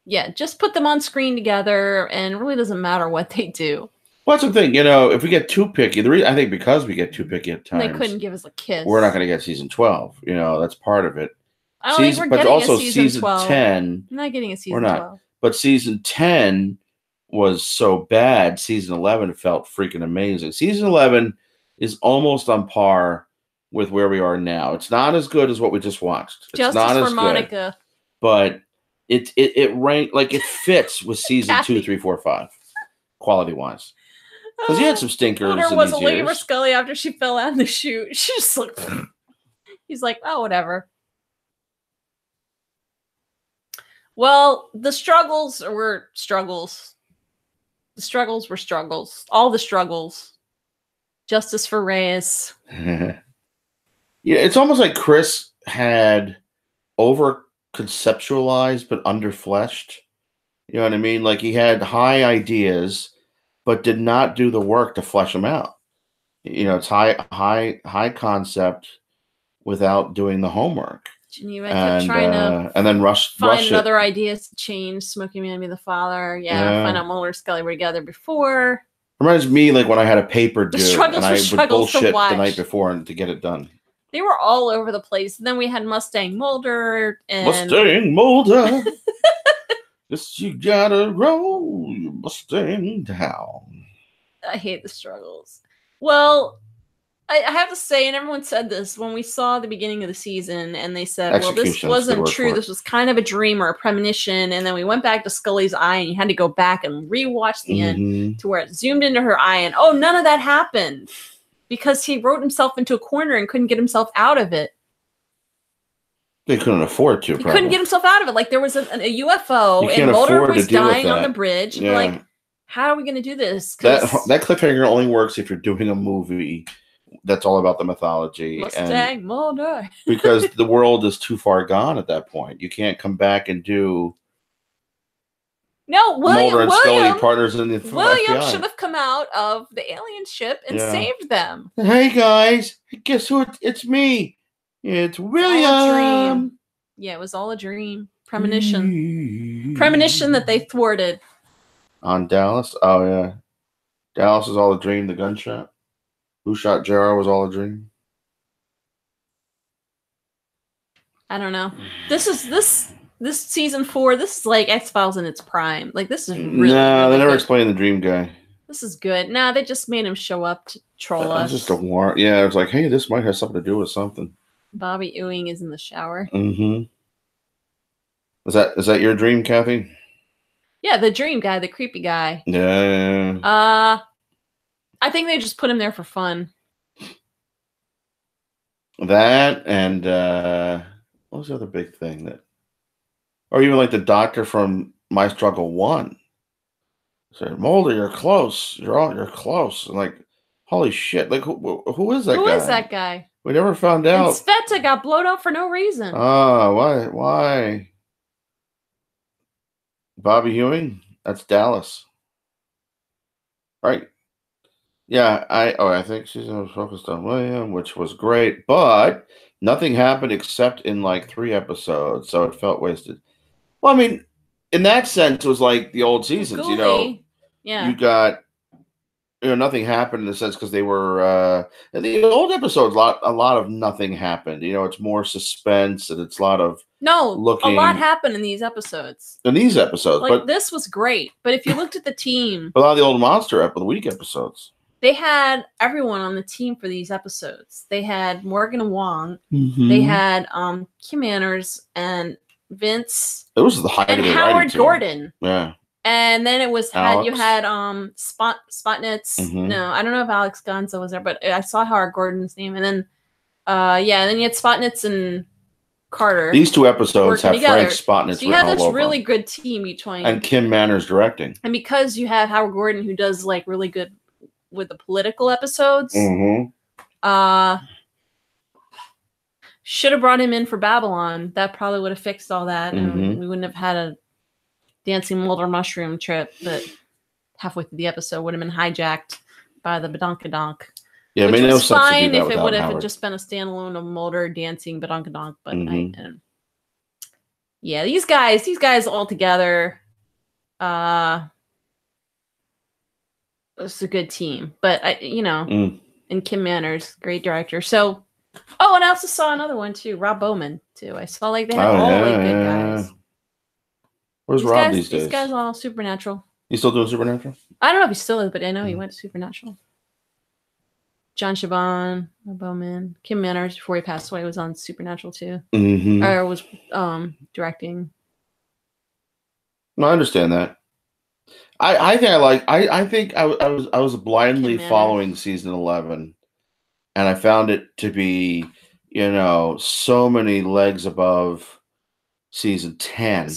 Yeah, just put them on screen together, and it really doesn't matter what they do. Well, that's the thing, if we get too picky, I think because we get too picky at times, they couldn't give us a kiss. We're not going to get season 12. That's part of it. I don't think we're getting a season 12. 10. I'm not getting a season 12. But season 10 was so bad. Season 11 felt freaking amazing. Season 11 is almost on par with where we are now. It's not as good as what we just watched. It's not as Monica. Good, but it ranked like it fits with season 2, 3, 4, 5, quality wise. Because you had some stinkers. There was a lady for Scully after she fell out in the chute. She just looked. He's like, oh, whatever. Well, the struggles were struggles. The struggles were struggles. All the struggles. Justice for Reyes. Yeah, it's almost like Chris had over conceptualized but underfleshed. You know what I mean? Like he had high ideas, but did not do the work to flesh them out. It's high concept without doing the homework. Geneva kept trying to and then find other ideas to change Smoky Man to be the father. Yeah, find out Mulder and Scully were together before. Reminds me like when I had a paper due and I would bullshit the night before to get it done. They were all over the place. And then we had Mustang Mulder and Mustang Mulder. Yes, you gotta roll your Mustang down. I hate the struggles. Well, I have to say, and everyone said this when we saw the beginning of the season, and they said, well, this wasn't true. This was kind of a dream or a premonition. And then we went back to Scully's eye, and you had to go back and rewatch the end to where it zoomed into her eye, and none of that happened because he wrote himself into a corner and couldn't get himself out of it. They couldn't afford to. He couldn't get himself out of it. Like there was a UFO, and Mulder was dying on the bridge. Yeah. Like, how are we going to do this? That cliffhanger only works if you're doing a movie that's all about the mythology. Mustang Mulder. Because the world is too far gone at that point. You can't come back and do. No, Mulder and Scully partners in the William FBI. Should have come out of the alien ship and saved them. Hey guys, guess who? It's me. It's William. Yeah, it was all a dream. Premonition. Premonition that they thwarted. On Dallas? Oh, yeah. Dallas was all a dream, the gunshot. Who shot Jarrah was all a dream. I don't know. This season 4, this is like Xfiles in its prime. Like, this is really No, they never good. explained the dream guy. This is good. Nah, they just made him show up to troll us. Just a warrant. Yeah, it was like, hey, this might have something to do with something. Bobby Ewing is in the shower. Mm-hmm. Is that your dream, Kathy? Yeah, the dream guy, the creepy guy. Yeah. I think they just put him there for fun. That and what was the other big thing that, or even like the doctor from My Struggle 1 said, Mulder, you're close. You're close. And like, holy shit! Like, who is that guy? Who is that guy? We never found out. And Sveta got blown up for no reason. Oh, why? Bobby Ewing? That's Dallas. Right. Yeah, I think she's focused on William, which was great, but nothing happened except in like 3 episodes, so it felt wasted. Well, I mean, in that sense, it was like the old seasons. You know, yeah, you got. You know, nothing happened in the sense because they were in the old episodes. A lot of nothing happened. You know, it's more suspense and it's a lot of looking. A lot happened in these episodes. Like, but this was great. But if you looked at the team, a lot of the old Monster of the Week episodes, they had everyone on the team for these episodes. They had Morgan and Wong. They had Kim Manners and Vince. It was the height and of the Howard Gordon. Yeah. And then it was you had Spotnitz. No, I don't know if Alex Gonza was there, but I saw Howard Gordon's name. And then and then you had Spotnitz and Carter. These 2 episodes have Frank Spotnitz. So you have this really good team between. And Kim Manners directing. And because you have Howard Gordon, who does like really good with the political episodes. Should have brought him in for Babylon. That probably would have fixed all that, and we wouldn't have had a dancing Mulder mushroom trip that halfway through the episode would have been hijacked by the Badonkadonk. Yeah, which was fine if it would have just been a standalone of Mulder dancing Badonkadonk. But yeah, these guys all together, it's a good team. But and Kim Manners, great director. So, and I also saw another one too, Rob Bowman too. I saw like they had all good guys. Where's Rob these days? These guys all Supernatural. He's still doing Supernatural? I don't know if he still is, but I know he went to Supernatural. John Chabon, Bowman, Kim Manners, before he passed away, was on Supernatural too. Or was directing. No, I understand that. I think I was blindly following season 11, and I found it to be, so many legs above season 10.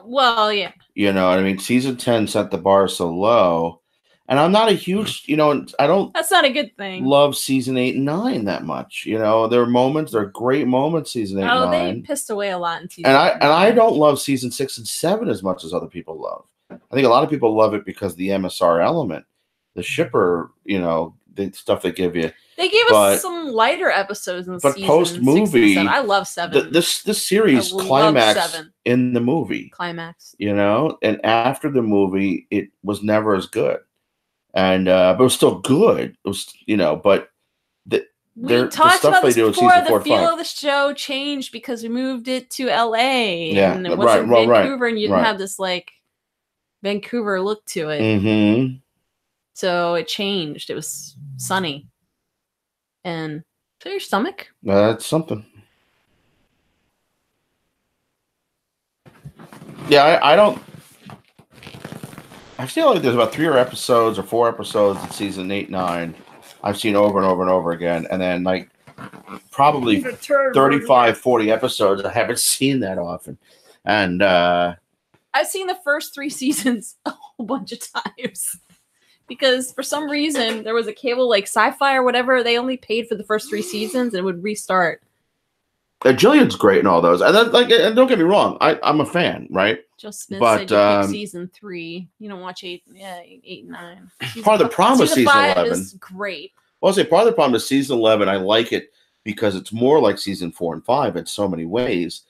Yeah. You know what I mean? Season 10 set the bar so low. And I'm not a huge, I don't. That's not a good thing. Love season 8 and 9 that much. There are moments, there are great moments. Season 8 and 9. They pissed away a lot in season. And I don't love season 6 and 7 as much as other people love. I think a lot of people love it because of the MSR element, the shipper, the stuff they give you. They gave us some lighter episodes in season post movie, I love 7. This series climax in the movie. And after the movie, it was never as good. And but it was still good. It was, but we talked about this before. The feel of the show changed because we moved it to LA. Yeah, and it wasn't Vancouver, and you didn't have this like Vancouver look to it. So it changed. It was sunny. And so your stomach. That's something. Yeah, I don't. I feel like there's about 3 episodes or 4 episodes in season 8, 9. I've seen over and over and over again. And then like probably 35, 40 episodes I haven't seen that often. And I've seen the first 3 seasons a whole bunch of times. Because for some reason there was a cable like Sci-Fi or whatever. They only paid for the first 3 seasons and it would restart. Gillian's great in all those. And then, and don't get me wrong, I'm a fan, right? Joe Smith said you pick season 3. You don't watch 8 and 9. Part of the problem with season 11 is great. Well, I'll say part of the problem is season 11. I like it because it's more like season 4 and 5 in so many ways.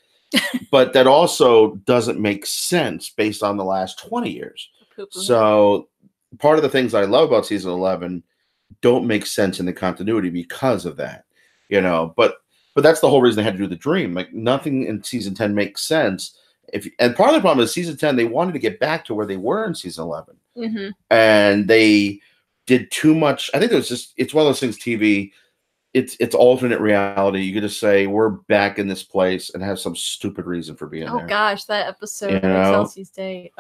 But that also doesn't make sense based on the last 20 years. So part of the things I love about season 11 don't make sense in the continuity because of that, but that's the whole reason they had to do the dream. Like nothing in season 10 makes sense. And part of the problem is season 10, they wanted to get back to where they were in season 11. And they did too much. I think it's one of those things, TV, it's alternate reality. You could just say, we're back in this place and have some stupid reason for being there. Oh gosh, that episode of Excelsior's Day.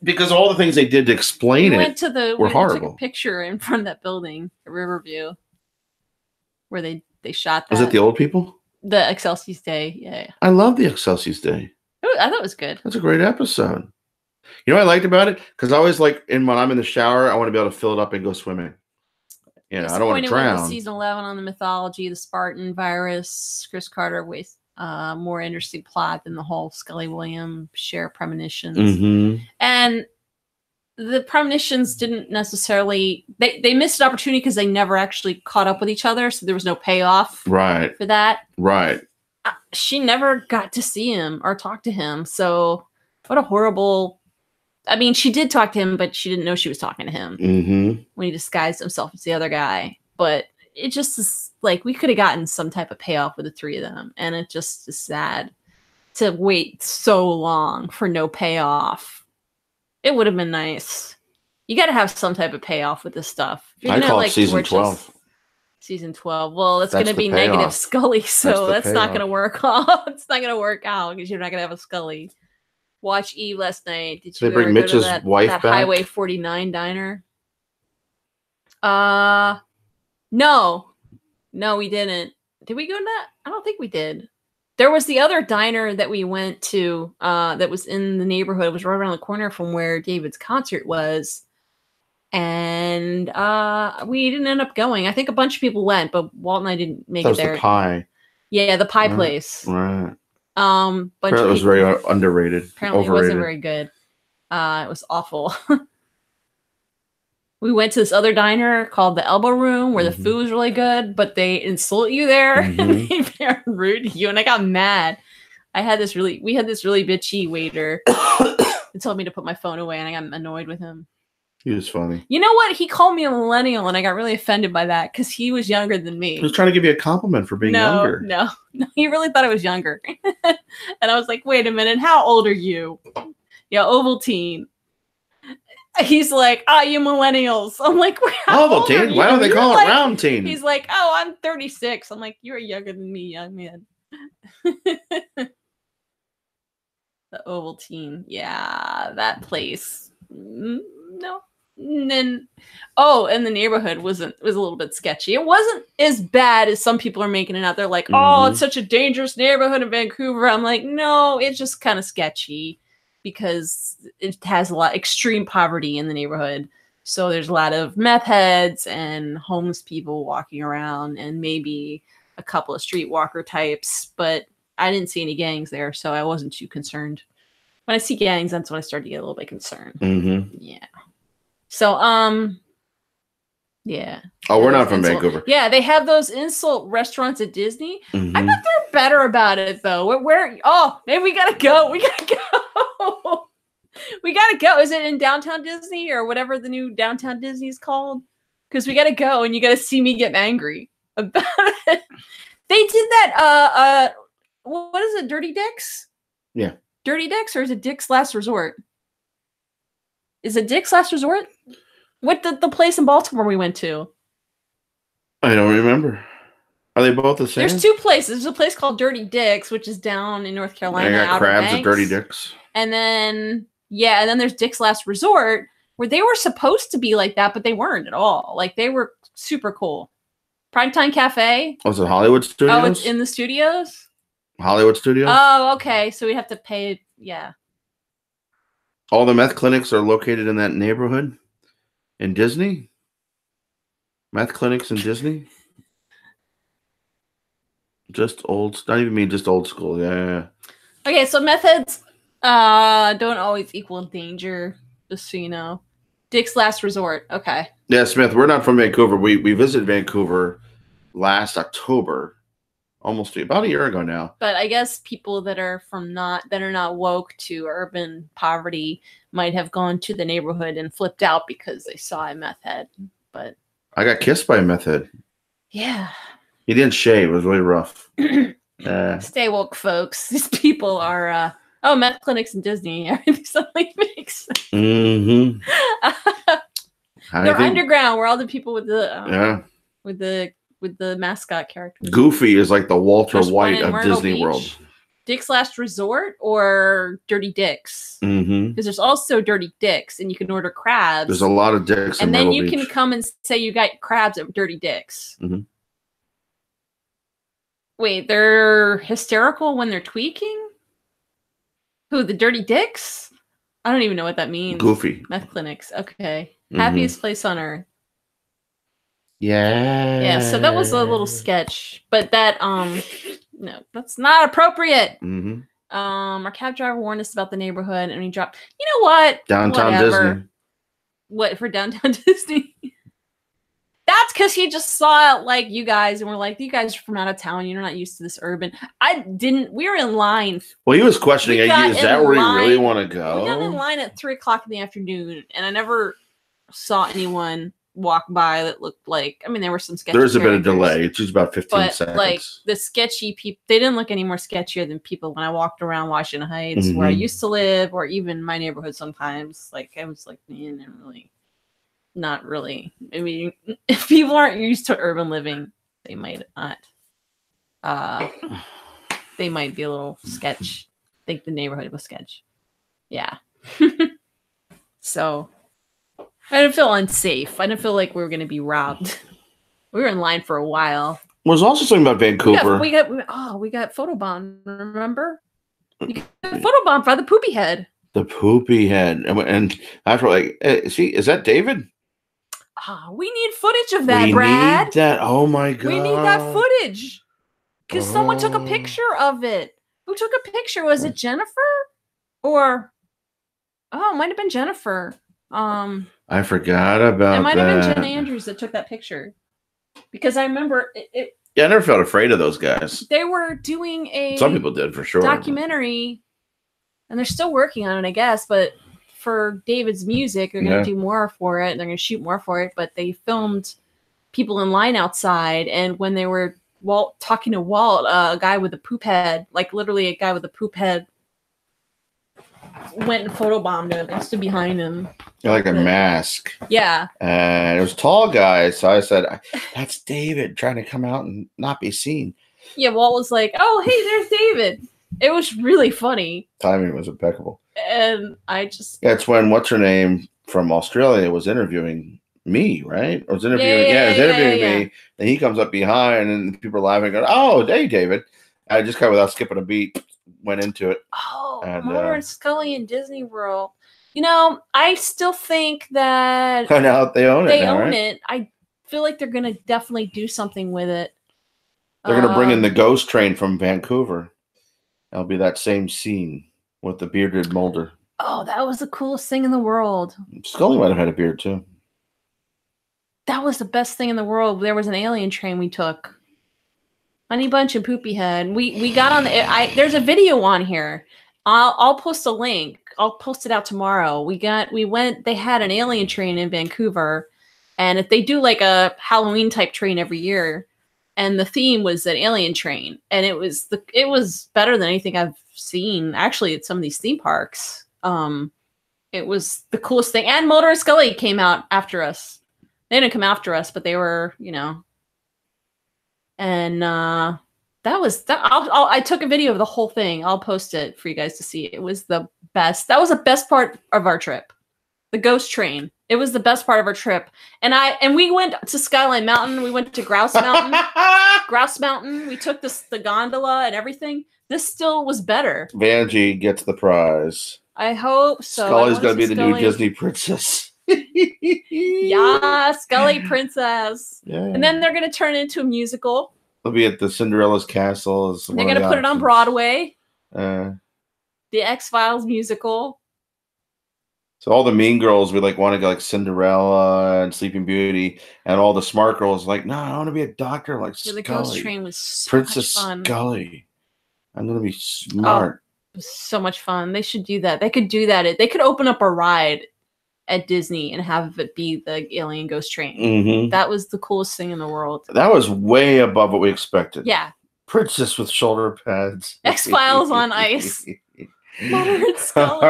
Because all the things they did to explain were horrible. Took a picture in front of that building at Riverview where they shot that. Was it the old people? The Excelsior's Day, yeah. I love the Excelsior's Day. I thought it was good. That's a great episode. You know what I liked about it? Because I always like, when I'm in the shower, I want to be able to fill it up and go swimming. I don't want to drown. Season 11 on the mythology, the Spartan virus, Chris Carter with more interesting plot than the whole Scully William share premonitions. And the premonitions didn't necessarily, they missed an opportunity because they never actually caught up with each other. So there was no payoff for that. Right. She never got to see him or talk to him. So what a horrible I mean, she did talk to him, but she didn't know she was talking to him when he disguised himself as the other guy. But it just is like we could have gotten some type of payoff with the three of them, and it just is sad to wait so long for no payoff. It would have been nice. You got to have some type of payoff with this stuff. I call it season 12. Season 12. Well, it's going to be negative Scully, so that's not going to work out. It's not going to work out because you're not going to have a Scully. Watch Eve last night. Did you ever bring Mitch's wife back? Highway 49 diner? No, we didn't. Did we go to that? I don't think we did. There was the other diner that we went to that was in the neighborhood. It was right around the corner from where David's concert was. And we didn't end up going. I think a bunch of people went, but Walt and I didn't make it there. The pie. Yeah, the pie place. Right. Apparently it was very underrated. Apparently it wasn't very good. It was awful. We went to this other diner called the Elbow Room where the food was really good, but they insult you there and they very rude to you, and I got mad. We had this really bitchy waiter who told me to put my phone away, and I got annoyed with him. He was funny. You know what? He called me a millennial, and I got really offended by that because he was younger than me. He was trying to give you a compliment for being younger. No, he really thought I was younger. And I was like, wait a minute, how old are you? Yeah, Ovaltine. He's like, you millennials. I'm like, Ovaltine? Why don't they call it round teen? He's like, I'm 36. I'm like, you're younger than me, young man. The Ovaltine. Yeah, that place. No. And then, and the neighborhood was a little bit sketchy. It wasn't as bad as some people are making it out. They're like, it's such a dangerous neighborhood in Vancouver. I'm like, no, it's just kind of sketchy because it has a lot extreme poverty in the neighborhood. So there's a lot of meth heads and homeless people walking around and maybe a couple of streetwalker types, but I didn't see any gangs there, so I wasn't too concerned. When I see gangs, that's when I start to get a little bit concerned. Yeah. So, yeah. Oh, we're not from Vancouver. Yeah, they have those insult restaurants at Disney. I bet they're better about it, though. Maybe we gotta go. We gotta go. We gotta go. Is it in downtown Disney or whatever the new downtown Disney is called? Because we gotta go, and you gotta see me get angry about it. They did that. What is it? Dirty Dick's? Yeah. Dirty Dick's, or is it Dick's Last Resort? Is it Dick's Last Resort? What the place in Baltimore we went to? I don't remember. Are they both the same? There's two places. There's a place called Dirty Dick's, which is down in North Carolina. They got crabs at Dirty Dick's. And then there's Dick's Last Resort, where they were supposed to be like that, but they weren't at all. Like, they were super cool. Primetime Cafe. Oh, is it Hollywood Studios? Oh, it's in the studios? Hollywood Studios? Oh, okay. So we have to pay, yeah. All the meth clinics are located in that neighborhood? In Disney? Meth clinics in Disney? Just old, not even just old school, yeah. Okay, so meth heads don't always equal danger, just so you know. Dick's Last Resort, okay. Yeah, Smith, we're not from Vancouver. We visited Vancouver last October, almost about a year ago now. But I guess people that are not woke to urban poverty might have gone to the neighborhood and flipped out because they saw a meth head. But I got kissed by a meth head. Yeah. He didn't shave. It was really rough. Stay woke, folks. These people are meth clinics in Disney. Everything suddenly makes sense. They're underground, where all the people with the with the mascot characters. Goofy is like the Walter White of Disney World. Dick's Last Resort or Dirty Dick's? Because there's also Dirty Dick's, and you can order crabs. There's a lot of Dick's, and then you can come and say you got crabs at Dirty Dick's. Wait, they're hysterical when they're tweaking? Who, the Dirty Dick's? I don't even know what that means. Goofy. Meth clinics. Okay. Happiest place on earth. Yeah. Yeah, so that was a little sketch. But that, no, that's not appropriate. Our cab driver warned us about the neighborhood, and he dropped, you know what? Downtown Disney. What, for downtown Disney? That's because he just saw it like you guys and we're like, you guys are from out of town. You're not used to this urban. We were in line. Well, he was questioning, is that where you really want to go? We got in line at 3:00 in the afternoon, and I never saw anyone walk by that looked like, I mean, there were some sketchy There's a bit of delay. It's just about 15 seconds. Like the sketchy people, they didn't look any more sketchier than people when I walked around Washington Heights, where I used to live, or even my neighborhood sometimes. Like, I was like, man, they're really not really. I mean, if people aren't used to urban living, they might not. They might be a little sketch. Think the neighborhood was sketch. Yeah. So I didn't feel unsafe. I didn't feel like we were going to be robbed. We were in line for a while. There's also something about Vancouver. We got photobombed. Remember? You got photobombed by the poopy head. The poopy head, and after like, is that David? We need footage of that, Brad. We need that. Oh my god, we need that footage because someone took a picture of it. Who took a picture? Was it Jennifer or? Oh, it might have been Jennifer. I forgot about that. It might have been Jen Andrews that took that picture. Because I remember it. Yeah, I never felt afraid of those guys. They were doing some people did for sure. Documentary, and they're still working on it, I guess. But for David's music, they're going to do more for it. They're going to shoot more for it. But they filmed people in line outside, and when they were talking to Walt, a guy with a poop head, like literally a guy with a poop head, went and photobombed him and stood behind him. Like a mask. Yeah. And it was a tall guy. So I said, that's David trying to come out and not be seen. Yeah, Walt was like, oh, hey, there's David. It was really funny. Timing was impeccable. And I just... Yeah, it's when what's-her-name from Australia was interviewing me, right? Or was interviewing, me. Then he comes up behind and people are laughing and going, oh, hey, David. I just kind of, without skipping a beat, went into it. Oh, Mulder and Scully in Disney World. You know, I still think that they own it. They own it. I feel like they're going to definitely do something with it. They're going to bring in the ghost train from Vancouver. It'll be that same scene with the bearded Mulder. Oh, that was the coolest thing in the world. Scully might have had a beard too. That was the best thing in the world. There was an alien train we took. Honey Bunch and Poopy Head. We got on the. There's a video on here. I'll post a link. I'll post it out tomorrow. We went. They had an alien train in Vancouver, and if they do like a Halloween type train every year, and the theme was an alien train, and it was better than anything I've seen actually at some of these theme parks. It was the coolest thing. And Mulder and Scully came out after us. They didn't come after us, but they were, And that was that. I took a video of the whole thing. I'll post it for you guys to see. It was the best. That was the best part of our trip. The ghost train. It was the best part of our trip. And we went to Skyline Mountain. We went to Grouse Mountain. Grouse Mountain. We took the gondola and everything. This still was better. Vanjie gets the prize. I hope so. Scully's gonna be the new Disney princess. Yeah, Scully princess. Yeah. And then they're gonna turn it into a musical. They'll be at the Cinderella's castle. They're gonna put it on Broadway. The Xfiles musical. So all the mean girls would want to go like Cinderella and Sleeping Beauty, and all the smart girls like, no, I want to be a doctor like Scully. The ghost train was so Princess much fun. Scully. I'm gonna be smart. It was so much fun. They should do that. They could do that. They could open up a ride at Disney and have it be the alien ghost train. That was the coolest thing in the world. That was way above what we expected. Yeah. Princess with shoulder pads. X-Files on ice. Mulder and Scully.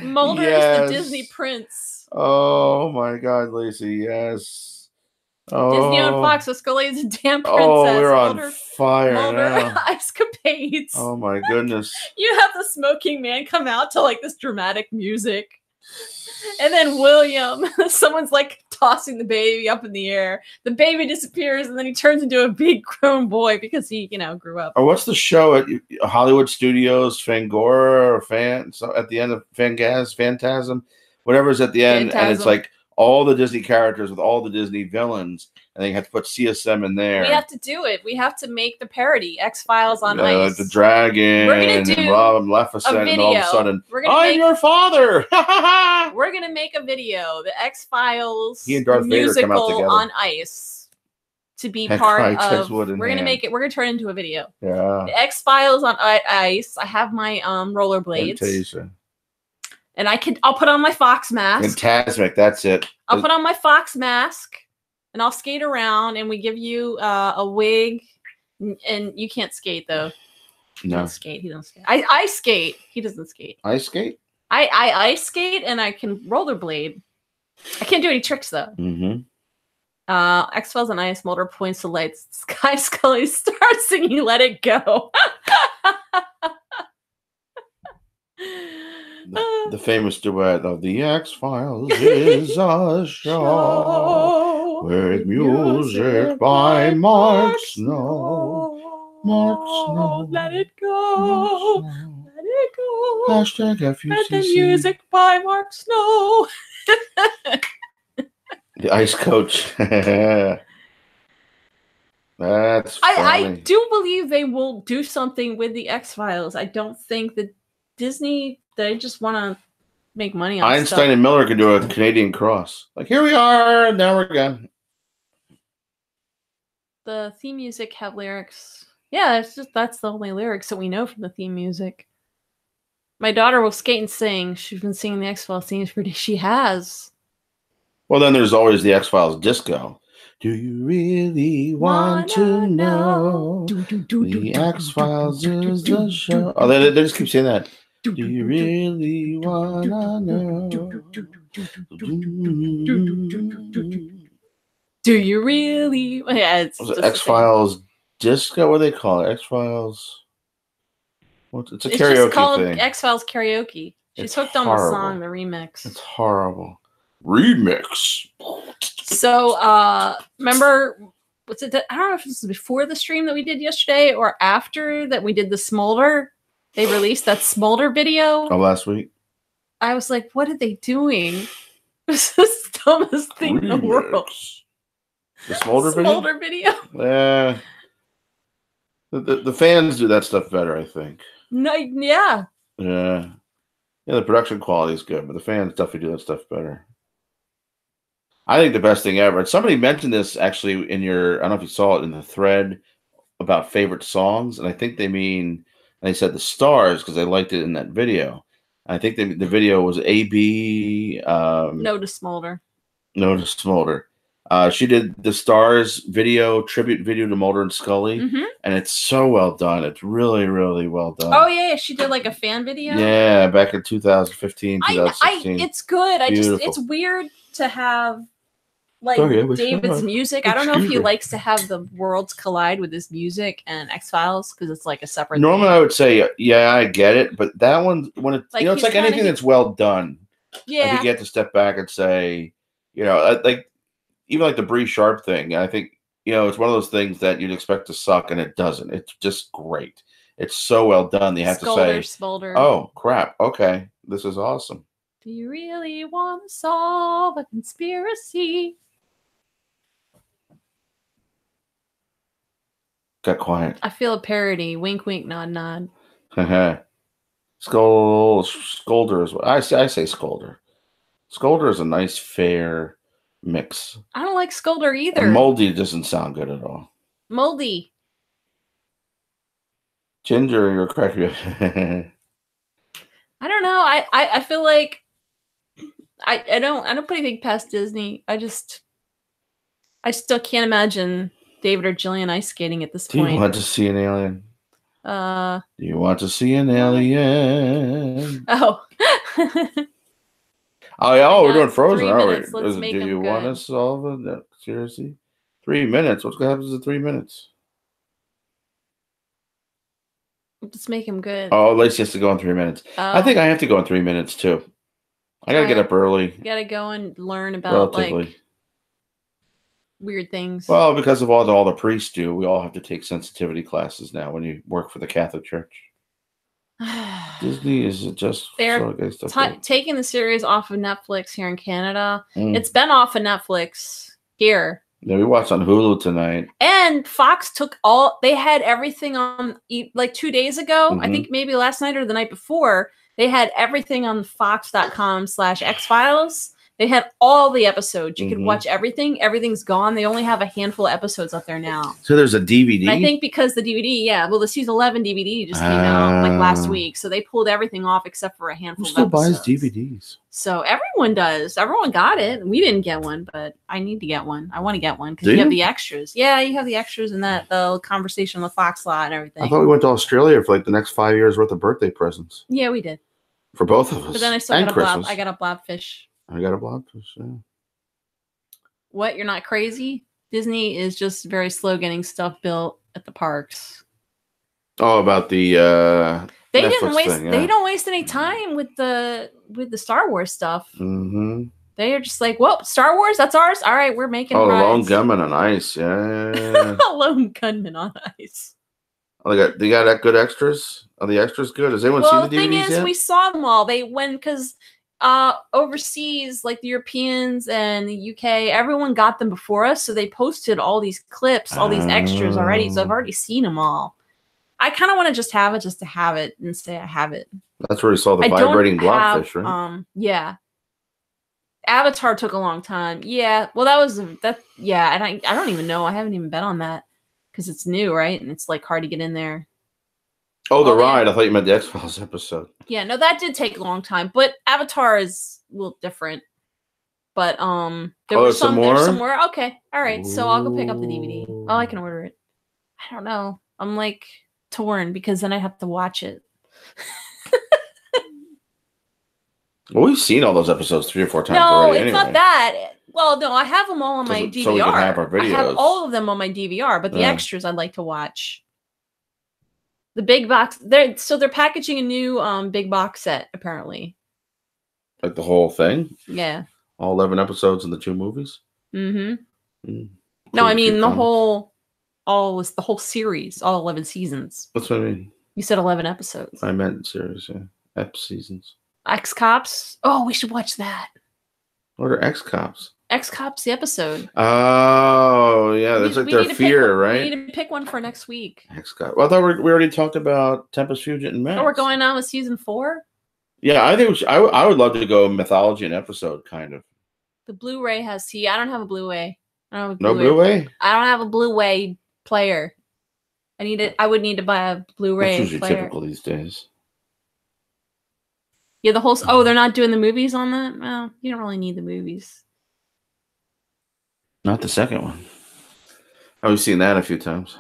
Mulder is the Disney prince. Oh my God, Lacey, yes. Disney on Fox, so Scully is a damn princess. Oh, we're on fire now. Escapades. Oh my goodness. You have the smoking man come out to like this dramatic music. And then William, someone's like tossing the baby up in the air. The baby disappears and then he turns into a big grown boy because he, grew up. Or what's the show at Hollywood Studios, Fangora or at the end of Phantasm, whatever's at the end, and it's like all the Disney characters with all the Disney villains, and they have to put CSM in there. We have to do it. We have to make the parody Xfiles on ice. The dragon. We're gonna do Maleficent, a video. and all of a sudden, I'm your father. We're gonna make a video, the Xfiles musical on ice, to be part of. We're gonna make it. We're gonna turn it into a video. Yeah. The Xfiles on ice. I have my rollerblades. Fantasia. And I'll put on my fox mask. Fantastic, that's it. I'll put on my fox mask, and I'll skate around, and we give you a wig, and you can't skate though. No. He doesn't skate. He doesn't skate. I skate. He doesn't skate. Ice skate? I ice skate, and I can rollerblade. I can't do any tricks though. Mm-hmm. Xfiles on ice. Mulder points to lights. Scully starts singing "Let It Go." The famous duet of the X-Files is a show with music by Mark Snow. Mark Snow. Let it go. Let it go. Hashtag FUCC. And the music by Mark Snow. The ice coach. That's funny. I do believe they will do something with the X-Files. I don't think that Disney, they just want to make money on Einstein stuff. and Miller could do a Canadian cross. Like, here we are, now we're gone. The theme music have lyrics. Yeah, that's the only lyrics that we know from the theme music. My daughter will skate and sing. She's been singing the X-Files themes for days. She has. Well, then there's always the X-Files disco. Do you really want to know? The X-Files is the show. Oh, they just keep saying that. Do you really want to know? Do you really? Yeah, it's X-Files disco. What do they call it? X-Files. It's a karaoke thing. It's just called X-Files karaoke. She's hooked on the song, the remix. It's horrible. Remix. So, remember, what's it? I don't know if this was before the stream that we did yesterday or after that we did the Mulder. They released that Mulder video. Oh, last week. I was like, what are they doing? This is the dumbest thing in the world. The Mulder video? Yeah. The fans do that stuff better, I think. No, yeah. Yeah. Yeah, the production quality is good, but the fans definitely do that stuff better. I think the best thing ever. And somebody mentioned this actually in your, I don't know if you saw it in the thread about favorite songs, and I think they mean, they said the Stars because they liked it in that video. I think the video was AB. No to Mulder. No to Mulder. She did the Stars video, tribute video to Mulder and Scully, and it's so well done. It's really, really well done. Oh, yeah. She did like a fan video? Yeah, back in 2015, 2016. It's good. It's weird to have like David's music. I don't know if he likes to have the worlds collide with his music and X-Files because it's like a separate Normally, I would say, yeah, I get it, but that one, when it's like, it's like anything that's well done. Yeah. I think you have to step back and say, like, even like the Bree Sharp thing, I think, it's one of those things that you'd expect to suck, and it doesn't. It's just great. It's so well done. You have to say, oh, crap. Okay. This is awesome. Do you really want to solve a conspiracy? Got quiet. I feel a parody. Wink, wink, nod, nod. Scolder is what I say. Scolder. Scolder is a nice, fair mix. I don't like Scolder either. And moldy doesn't sound good at all. Moldy. Ginger, you're correct. I don't know. I feel like I don't put anything past Disney. I still can't imagine David or Gillian ice skating at this point. Do you want to see an alien? Do you want to see an alien? Oh. We're doing Frozen, aren't we? Let's make do you want to solve it? Seriously? 3 minutes. What happens in 3 minutes? Let's make him good. Oh, Lacey has to go in 3 minutes. I think I have to go in 3 minutes too. I gotta get up early. You gotta go and learn about like weird things. Well, because of all the priests do, we all have to take sensitivity classes now when you work for the Catholic Church. Disney is just they're taking the series off of Netflix here in Canada. It's been off of Netflix here. Yeah, we watched on Hulu tonight. And Fox took they had everything on, like 2 days ago. I think maybe last night or the night before, they had everything on fox.com/Xfiles. They had all the episodes. You could watch everything. Everything's gone. They only have a handful of episodes up there now. So there's a DVD? And I think because the DVD, well, the season 11 DVD just came out like last week. So they pulled everything off except for a handful of episodes. Who still buys DVDs? So everyone does. Everyone got it. We didn't get one, but I need to get one. I want to get one because you have the extras. Yeah, you have the extras and the conversation on the Fox lot and everything. I thought we went to Australia for like the next 5 years worth of birthday presents. Yeah, we did. For both of us. But then I still got I got a blobfish. I got a blobfish, yeah. What? You're not crazy? Disney is just very slow getting stuff built at the parks. Oh, about the they don't waste any time with the Star Wars stuff. They are just like, well, Star Wars, that's ours. All right, we're making rides. Lone Gunman on Ice, yeah. Lone Gunman on Ice. Oh, they got that good extras? Are the extras good? Has anyone seen the DVDs thing is, yet? we saw them all. They went because overseas, like the Europeans and the UK, everyone got them before us, so they posted all these clips, all these extras already. So I've already seen them all. I kind of want to just have it, just to have it and say I have it. That's where we saw the vibrating blobfish, right? Yeah. Avatar took a long time. Yeah. Well, yeah. And I don't even know. I haven't even been on that because it's new, right? And it's like hard to get in there. Oh, the ride. I thought you meant the Xfiles episode. Yeah, no, that did take a long time. But Avatar is a little different. But there's some more? Okay. All right. Ooh. So I'll go pick up the DVD. Oh, I can order it. I don't know. I'm like torn because then I have to watch it. Well, we've seen all those episodes 3 or 4 times already. No, it's not that. Well, no, I have them all on my DVR. So we can have our videos. I have all of them on my DVR, but the extras I'd like to watch. The big box. They're packaging a new big box set apparently. Like the whole thing? Yeah. All 11 episodes in the 2 movies? No, I mean the whole series, all 11 seasons. That's what I mean. You said 11 episodes. I meant series, yeah. Seasons. X-Cops? Oh, we should watch that. What are X-Cops? X-Cops, the episode. Oh, yeah. That's like their fear, right? We need to pick one for next week. X-Cops. Well, I thought we already talked about Tempest, Fugit, and Max. Oh, we're going on with season 4? Yeah, I think I would love to go Mythology an episode, kind of. The Blu-ray has I don't have a Blu-ray. No Blu-ray? I don't have a Blu-ray player. I would need to buy a Blu-ray That's usually typical these days. Yeah, they're not doing the movies on that? Well, you don't really need the movies. Not the second one. I've seen that a few times.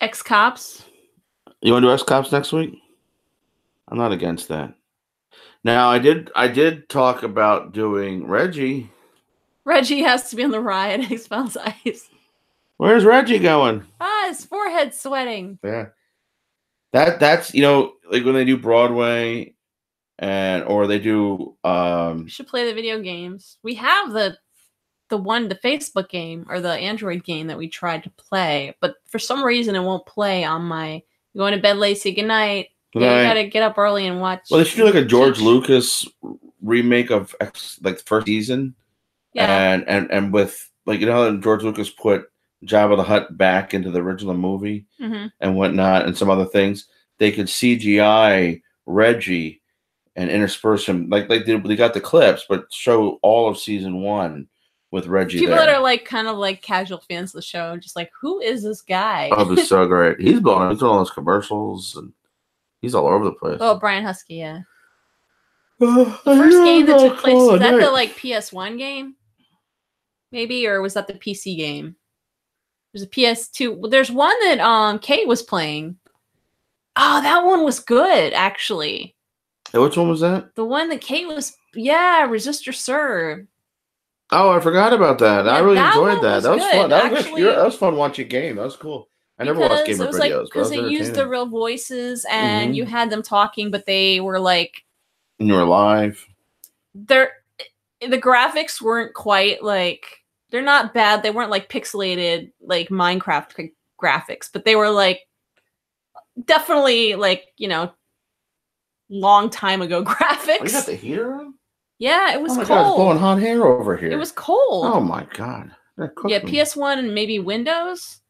X-Cops? You want to do X-Cops next week? I'm not against that. Now, I did talk about doing Reggie. Reggie has to be on the ride. Xfiles Ice. Where's Reggie going? His forehead's sweating. Yeah. That's like when they do Broadway or they do we should play the video games. We have the Facebook game or the Android game that we tried to play, but for some reason it won't play on my going to bed late, say goodnight. Yeah, you gotta get up early and watch. Well, they should do like a George Lucas remake of like the first season. Yeah. And with like how George Lucas put Jabba the Hutt back into the original movie and whatnot and some other things, they could CGI Reggie and intersperse him like they got the clips, but show all of season 1 with Reggie. People that are like kind of like casual fans of the show, just like, who is this guy? Oh, it'd be so great. He's doing all those commercials and he's all over the place. Oh, Brian Husky, yeah. The first game that took place, was that the like PS1 game? Maybe, or was that the PC game? There's a PS2. There's one that Kate was playing. Oh, that one was good, actually. Hey, which one was that? The one that Kate was, Resist or Serve. Oh, I forgot about that. Yeah, I really enjoyed that. That was fun. That was fun watching a game. That was cool. I never watched gamer videos. Because they used the real voices and you had them talking, but they were like... And you were live. The graphics weren't quite like... They're not bad. They weren't like pixelated, like Minecraft graphics, but they were like definitely like, you know, long time ago graphics. Oh, you got the heater on? Yeah, it was cold. God, it's blowing hot hair over here. It was cold. Oh my God. Yeah, PS1 and maybe Windows.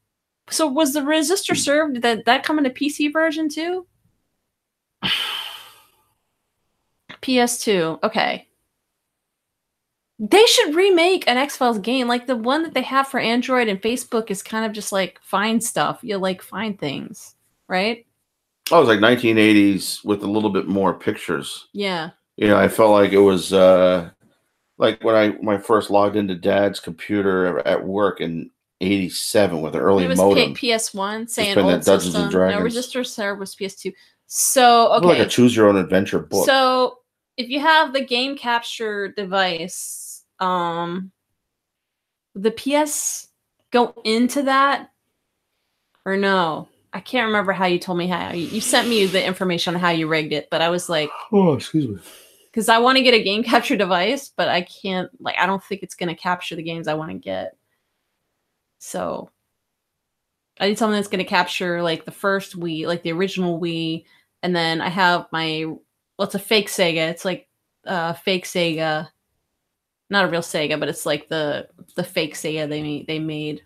So was the resistor served? Did that come in a PC version too? PS2. Okay. They should remake an Xfiles game. Like the one that they have for Android and Facebook is kind of just like find stuff. You like find things, right? Oh, it was like 1980s with a little bit more pictures. Yeah. You know, I felt like it was like when I first logged into Dad's computer at work in '87 with the early modem. PS1, saying old Dungeons and Dragons. No, Resistor Serve was PS2. So okay, like a choose your own adventure book. So if you have the game capture device, the PS go into that or no? I can't remember how you told me how you sent me the information on how you rigged it, but I was like, oh, excuse me, because I want to get a game capture device, but I can't. Like, I don't think it's gonna capture the games I want to get. So I need something that's gonna capture like the first Wii, like the original Wii, and then I have my it's a fake Sega. It's like fake Sega, not a real Sega, but it's like the fake Sega they made.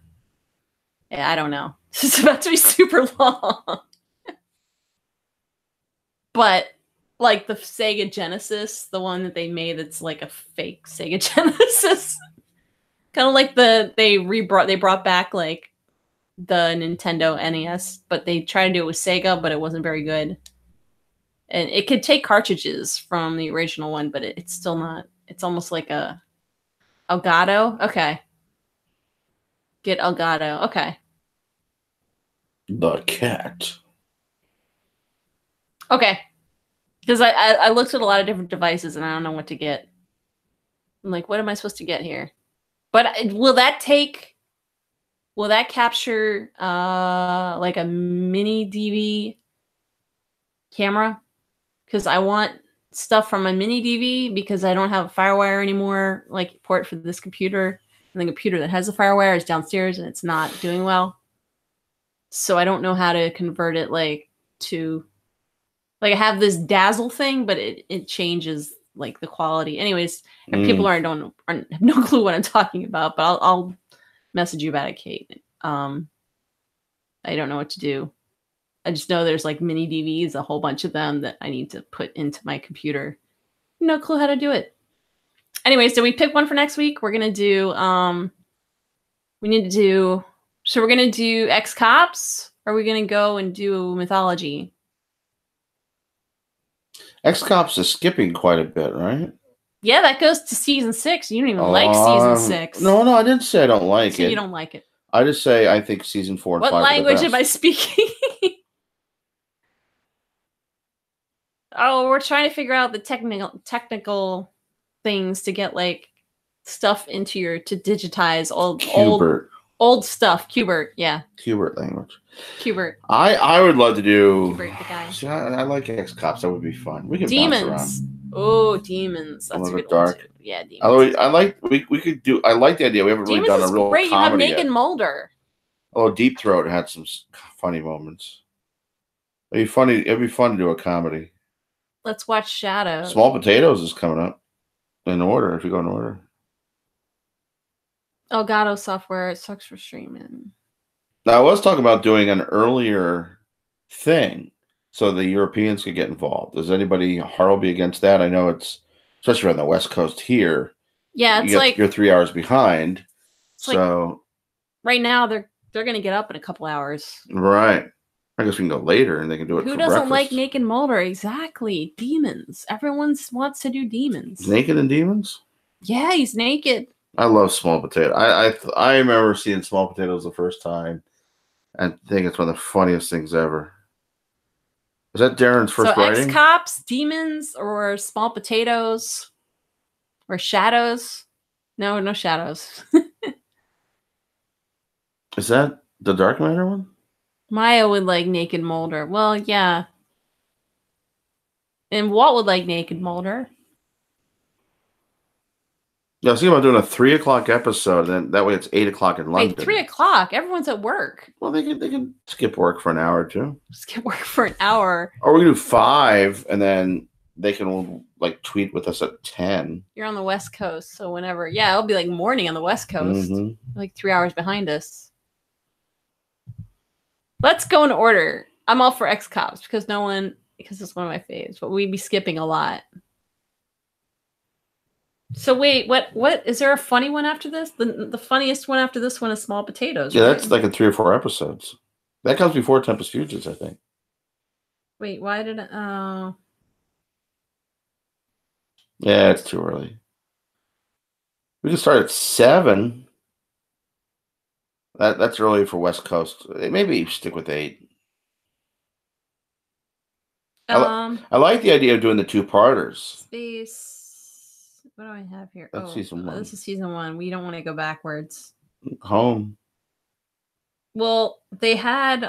Yeah, I don't know. It's about to be super long. But like the Sega Genesis, the one that they made, it's like a fake Sega Genesis. Kind of like they brought back like the Nintendo NES, but they tried to do it with Sega, but it wasn't very good. And it could take cartridges from the original one, but it's still not. It's almost like a Elgato. Okay. Get Elgato. Okay. The cat. Okay. Because I looked at a lot of different devices and I don't know what to get. I'm like, what am I supposed to get here? But will that capture like a mini DV camera? Because I want stuff from a mini DV because I don't have a FireWire anymore, like port for this computer. And the computer that has the FireWire is downstairs and it's not doing well. So I don't know how to convert it like to like I have this Dazzle thing, but it changes like the quality. Anyways, and people have no clue what I'm talking about, but I'll message you about it, Kate. I don't know what to do. I just know there's like mini DVs, a whole bunch of them that I need to put into my computer. No clue how to do it. Anyways, did we pick one for next week? We're gonna do we're gonna do X Cops, or are we gonna go and do Mythology? X Cops is skipping quite a bit, right? Yeah, that goes to season 6. You don't even like season 6. No, I didn't say I don't like it. You don't like it. I just say I think season 4 and 5 are the best. What language am I speaking? Oh, we're trying to figure out the technical things to get like stuff into your to digitize old stuff. Qbert, yeah. Qbert language. Qbert. I would love to do. Qbert, the guy. See, I like X Cops. That would be fun. We can Demons. Bounce around. Oh, Demons. That's a good dark. One too. Yeah, Demons. Although I like we could do. I like the idea. We haven't Demons really done a real great. comedy. You have Naked Mulder. Oh, Deep Throat had some funny moments. It'd be funny. It'd be fun to do a comedy. Let's watch Shadows. Small Potatoes is coming up in order. If you go in order. Elgato software. It sucks for streaming. Now I was talking about doing an earlier thing so the Europeans could get involved. Is anybody horribly against that? I know it's especially on the West Coast here. Yeah, it's like you're 3 hours behind. So like, right now they're going to get up in a couple hours. Right. I guess we can go later and they can do it. Who doesn't like Naked Mulder? Exactly. Demons. Everyone wants to do Demons. Naked and Demons? Yeah, he's naked. I love Small Potato. I remember seeing Small Potatoes the first time and think it's one of the funniest things ever. Is that Darren's first writing? X Cops, Demons, or Small Potatoes, or Shadows? No Shadows. Is that the Dark Matter one? Maya would like Naked Mulder. Well, yeah. And Walt would like Naked Mulder. Yeah, I was thinking about doing a 3 o'clock episode, and then that way it's 8 o'clock in London. Wait, 3 o'clock? Everyone's at work. Well, they can skip work for an hour or two. Skip work for an hour. Or we can do 5, and then they can like tweet with us at 10. You're on the West Coast, so whenever, yeah, it'll be like morning on the West Coast, like 3 hours behind us. Let's go in order. I'm all for X-Cops because it's one of my faves, but we'd be skipping a lot. So wait, what is there a funny one after this? The funniest one after this one is Small Potatoes. Yeah, right? that's like in 3 or 4 episodes. That comes before Tempest Fuges, I think. Wait, why did it? Oh. Yeah, it's too early. We can start at 7. That's early for West Coast. Maybe stick with 8. I like the idea of doing the 2-parters. Space. What do I have here? That's season 1. This is season 1. We don't want to go backwards. Home. Well, they had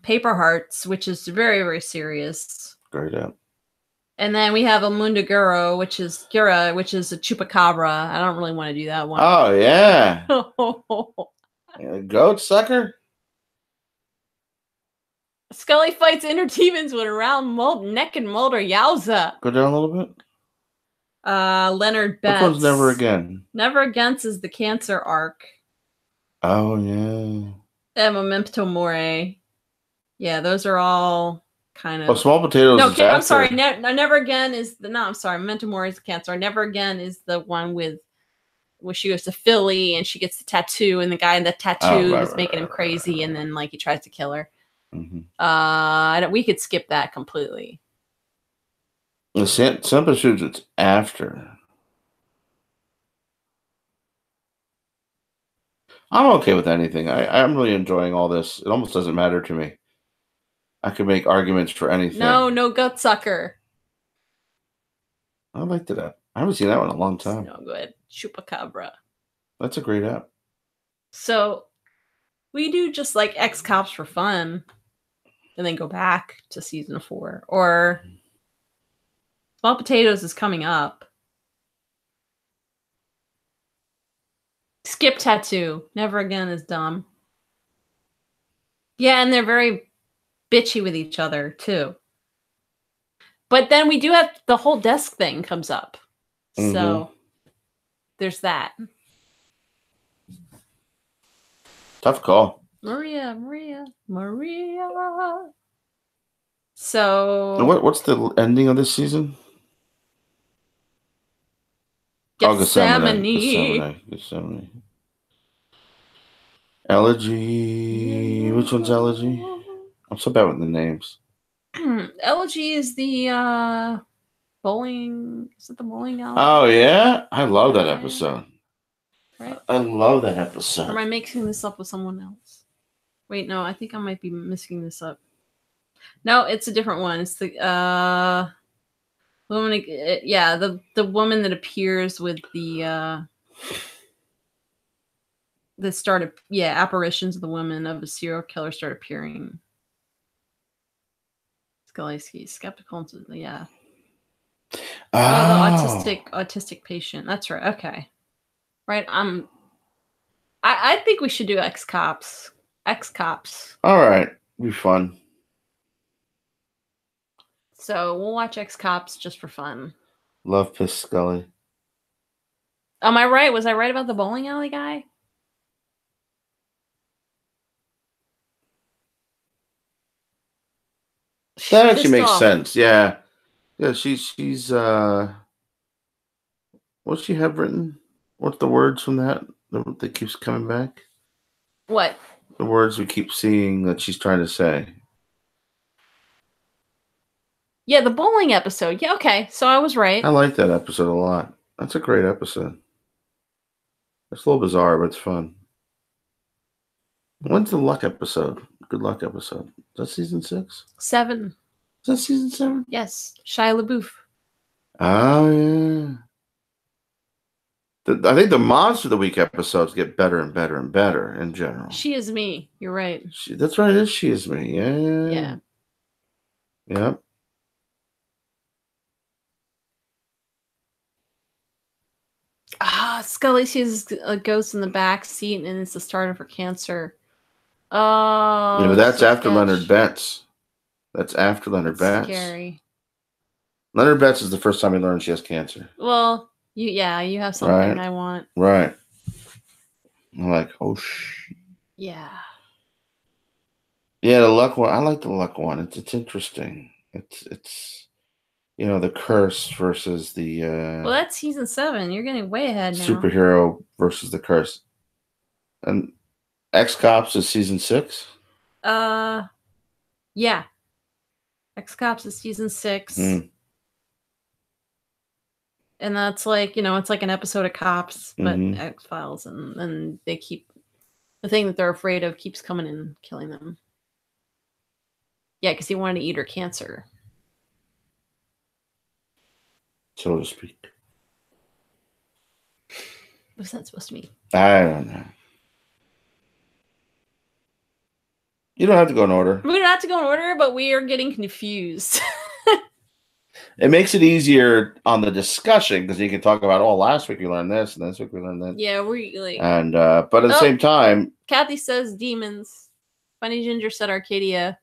Paper Hearts, which is very, very serious. Great app. And then we have a Mundaguro, which is a chupacabra. I don't really want to do that one. Oh yeah. Goat sucker. Scully fights inner demons with around neck and Mulder. Yowza. Go down a little bit. Leonard Betts. Which one's Never Again? Never Against is the cancer arc. Oh yeah. And Memento Mori. Yeah, those are all kind of. Oh, Small Potatoes. No, I'm sorry. Never Again is the. No, I'm sorry. Memento Mori is the cancer. Never Again is the one where she goes to Philly and she gets the tattoo, and the guy in the tattoo is making him crazy, and then like he tries to kill her. We could skip that completely. The Simple Shoots, it's after. I'm okay with anything. I'm really enjoying all this. It almost doesn't matter to me. I can make arguments for anything. No gut sucker. I liked it. I haven't seen that one in a long time. It's no good. Chupacabra. That's a great app. So we do just like X-Cops for fun, and then go back to season 4. Or Small Potatoes is coming up. Skip Tattoo. Never Again is dumb. Yeah, and they're very bitchy with each other too. But then we do have the whole desk thing comes up. So there's that. Tough call. Maria. So what's the ending of this season? Gethsemane. Elegy. Which one's Elegy? I'm so bad with the names. Elegy is the bowling. Is it the bowling alley? Oh yeah, I love that episode. Right. I love that episode. Or am I mixing this up with someone else? Wait, no, I think I might be mixing this up. No, it's a different one. It's the woman. Yeah, the woman that appears with the that started. Yeah, apparitions of the woman of a serial killer start appearing. Scully, skeptical. Yeah. Oh, the autistic patient. That's right. Okay. Right. I think we should do X-Cops. All right. Be fun. So we'll watch X-Cops just for fun. Love Piss Scully. Am I right? Was I right about the bowling alley guy? That actually makes sense. Yeah. Yeah, she's what's she have written? What's the words from that keeps coming back? What? The words we keep seeing that she's trying to say. Yeah, the bowling episode. Yeah, okay. So I was right. I like that episode a lot. That's a great episode. It's a little bizarre, but it's fun. When's the luck episode? Good luck episode. Is that season 6? 7. Is that season 7? Yes. Shia LaBeouf. Oh, yeah. I think the Monster of the Week episodes get better and better and better in general. She Is Me. You're right. That's right. It is She Is Me. Yeah. Yeah. Yep. Oh, Scully sees a ghost in the back seat, and it's the start of her cancer. Oh, yeah, but that's after Leonard Betts. That's after Leonard Betts. Scary. Leonard Betts is the first time he learns she has cancer. Well, you have something I want. Right. I'm like, oh yeah. Yeah, the luck one. I like the luck one. It's interesting. It's the curse versus the well, that's season 7. You're getting way ahead now. Superhero versus the curse. And X-Cops is season 6? Yeah. X-Cops is season 6. And that's like, it's like an episode of Cops, but X-Files, and they keep the thing that they're afraid of keeps coming and killing them. Yeah, because he wanted to eat her cancer. So to speak. What's that supposed to mean? I don't know. You don't have to go in order. We don't have to go in order, but we are getting confused. It makes it easier on the discussion because you can talk about, last week we learned this, and this week we learned that. Yeah, we like. And but at the same time, Kathy says demons. Funny Ginger said Arcadia.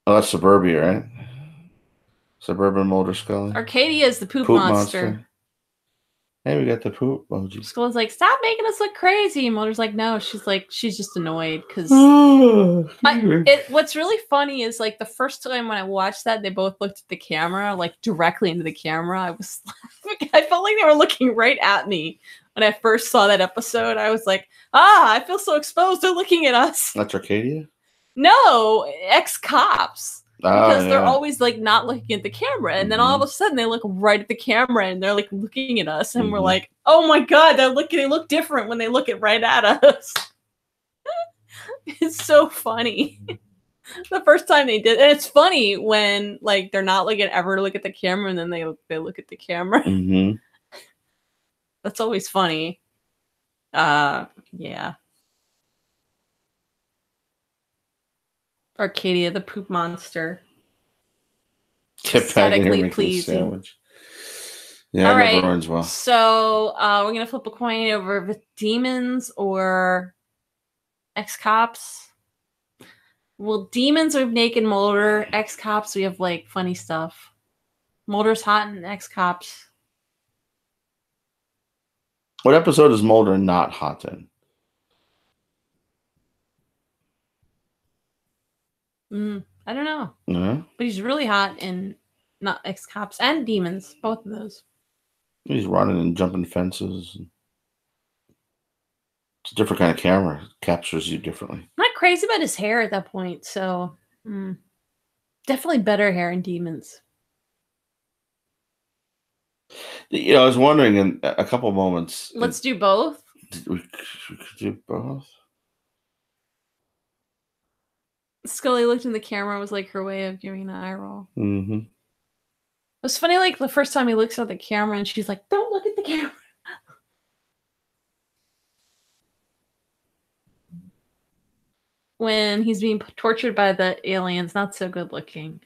Oh, that's Suburbia, right? Suburban Mulder Scully. Arcadia is the poop monster. Hey, we got the poop emoji. Scully's like, stop making us look crazy. Mulder's like, no. She's just annoyed because. What's really funny is like the first time when I watched that, they both looked at the camera, like directly into the camera. I felt like they were looking right at me when I first saw that episode. I was like, I feel so exposed. They're looking at us. That's Arcadia? No, ex-cops. Because they're always like not looking at the camera, and then all of a sudden they look right at the camera and they're like looking at us, and we're like, "Oh my god, they look different when they look right at us." It's so funny. The first time they did, and it's funny when like they're not ever look at the camera, and then they look at the camera. That's always funny. Yeah. Arcadia, the poop monster. Aesthetically pleasing. Sandwich. Yeah, all I right. never runs well. So we're gonna flip a coin over with demons or X-Cops. Well, demons are naked Mulder. X-Cops, we have like funny stuff. Mulder's hot and X-Cops. What episode is Mulder not hot in? I don't know. No? But he's really hot in not X-Cops and demons, both of those. He's running and jumping fences. It's a different kind of camera. It captures you differently. I'm not crazy about his hair at that point, so definitely better hair in demons. I was wondering in a couple moments. Let's do both. We could do both. Scully looked in the camera, was like her way of giving an eye roll. It was funny, like the first time he looks at the camera and she's like, don't look at the camera. When he's being tortured by the aliens, not so good looking.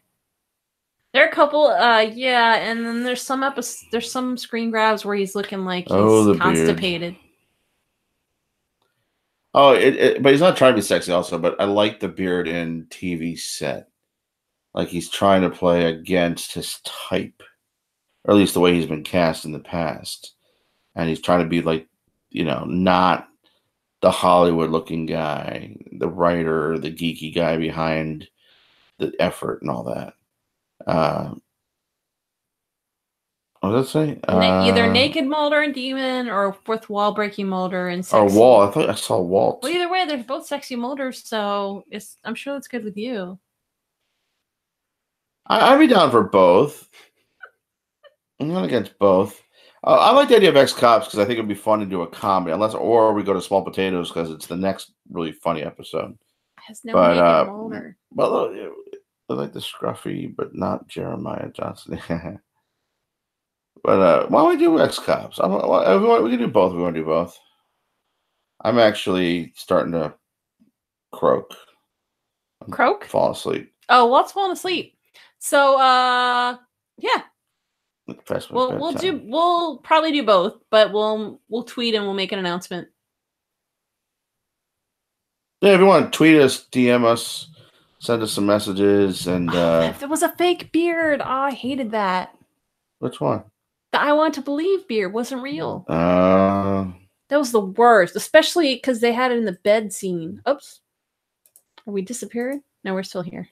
There are a couple, and then there's some screen grabs where he's looking like he's constipated. Beard. But he's not trying to be sexy also, but I like the beard in TV set. Like he's trying to play against his type, or at least the way he's been cast in the past. And he's trying to be like, not the Hollywood looking guy, the writer, the geeky guy behind the effort and all that. What does that say? Either naked Mulder and demon, or fourth wall breaking Mulder and sexy. Or Walt. I thought I saw Walt. Well, either way, they're both sexy Mulders, so I'm sure that's good with you. I'd be down for both. I'm not against both. I like the idea of X-Cops because I think it'd be fun to do a comedy, or we go to Small Potatoes because it's the next really funny episode. It has no naked Mulder. Well, I like the scruffy, but not Jeremiah Johnson. But why don't we do X-Cops? We can do both. We want to do both. I'm actually starting to croak. Croak? Fall asleep. Oh, Walt's falling asleep. So, yeah. We'll probably do both, but we'll tweet and we'll make an announcement. Yeah, if you want to tweet us, DM us, send us some messages, and there was a fake beard. Oh, I hated that. Which one? The I Want to Believe beard wasn't real. That was the worst, especially because they had it in the bed scene. Oops. Are we disappearing? No, we're still here.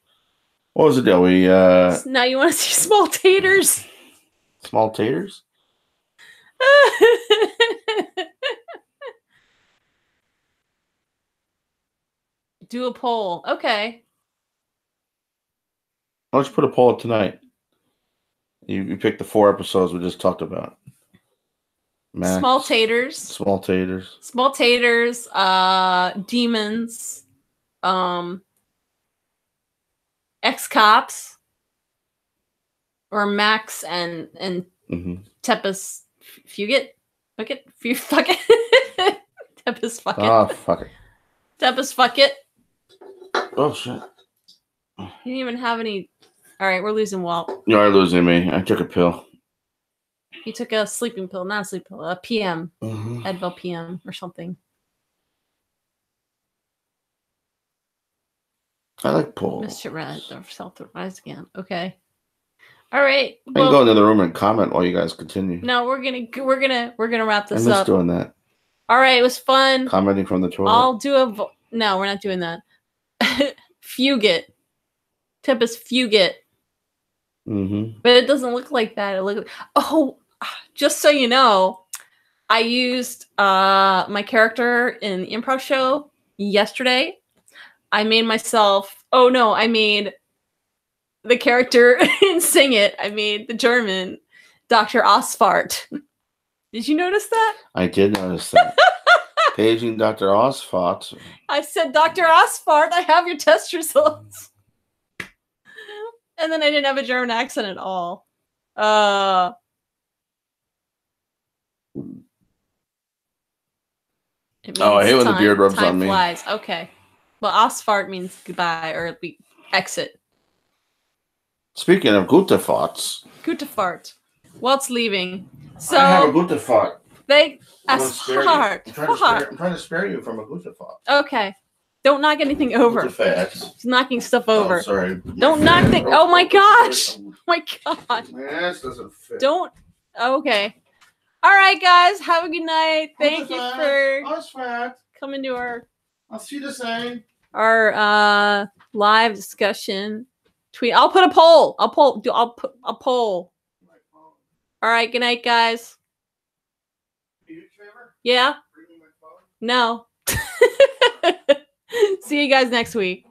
What was the deal? Now you want to see small taters? Small taters? Do a poll. Okay. Why don't you put a poll tonight? You pick the 4 episodes we just talked about. Max, small taters. Small taters. Small taters. Demons. Ex-cops. Or Max and Tepis Fugit? Fuck it? Fuck it? Tepis fuck it. Oh, fuck it. Tepis fuck it. Oh, shit. You didn't even have any... Alright, we're losing Walt. You are losing me. I took a pill. He took a sleeping pill, not a sleeping pill, a PM. Advil PM or something. I like polls. Mr. Red, self-rise again. Okay. All right. I can go into the room and comment while you guys continue. No, we're gonna wrap this up. I'm just doing that. All right, it was fun. Commenting from the toilet. I'll do a no, we're not doing that. Fugit. Tempest Fugit. But it doesn't look like that. It looks. Oh, just so you know, I used my character in the improv show yesterday. I made myself. Oh no, I made the character in Sing It. I made the German Dr. Osfart. Did you notice that? I did notice that. Paging Dr. Osfart. I said, Dr. Osfart, I have your test results. And then I didn't have a German accent at all. I hate when the beard rubs on me. Flies. Okay. Well, Osfart means goodbye or exit. Speaking of gute farts. Gute fart. Walt's leaving. So I have a gute fart. Asfart. I'm trying to spare you from a gute fart. Okay. Don't knock anything over. He's knocking stuff over. Oh, sorry. Don't knock things. Oh my gosh. Oh my god. This doesn't fit. Don't. Okay. All right, guys. Have a good night. Thank you for coming to our. I'll see you the same. Our live discussion. Tweet. I'll put a poll. I'll put a poll. All right. Good night, guys. Yeah. No. See you guys next week.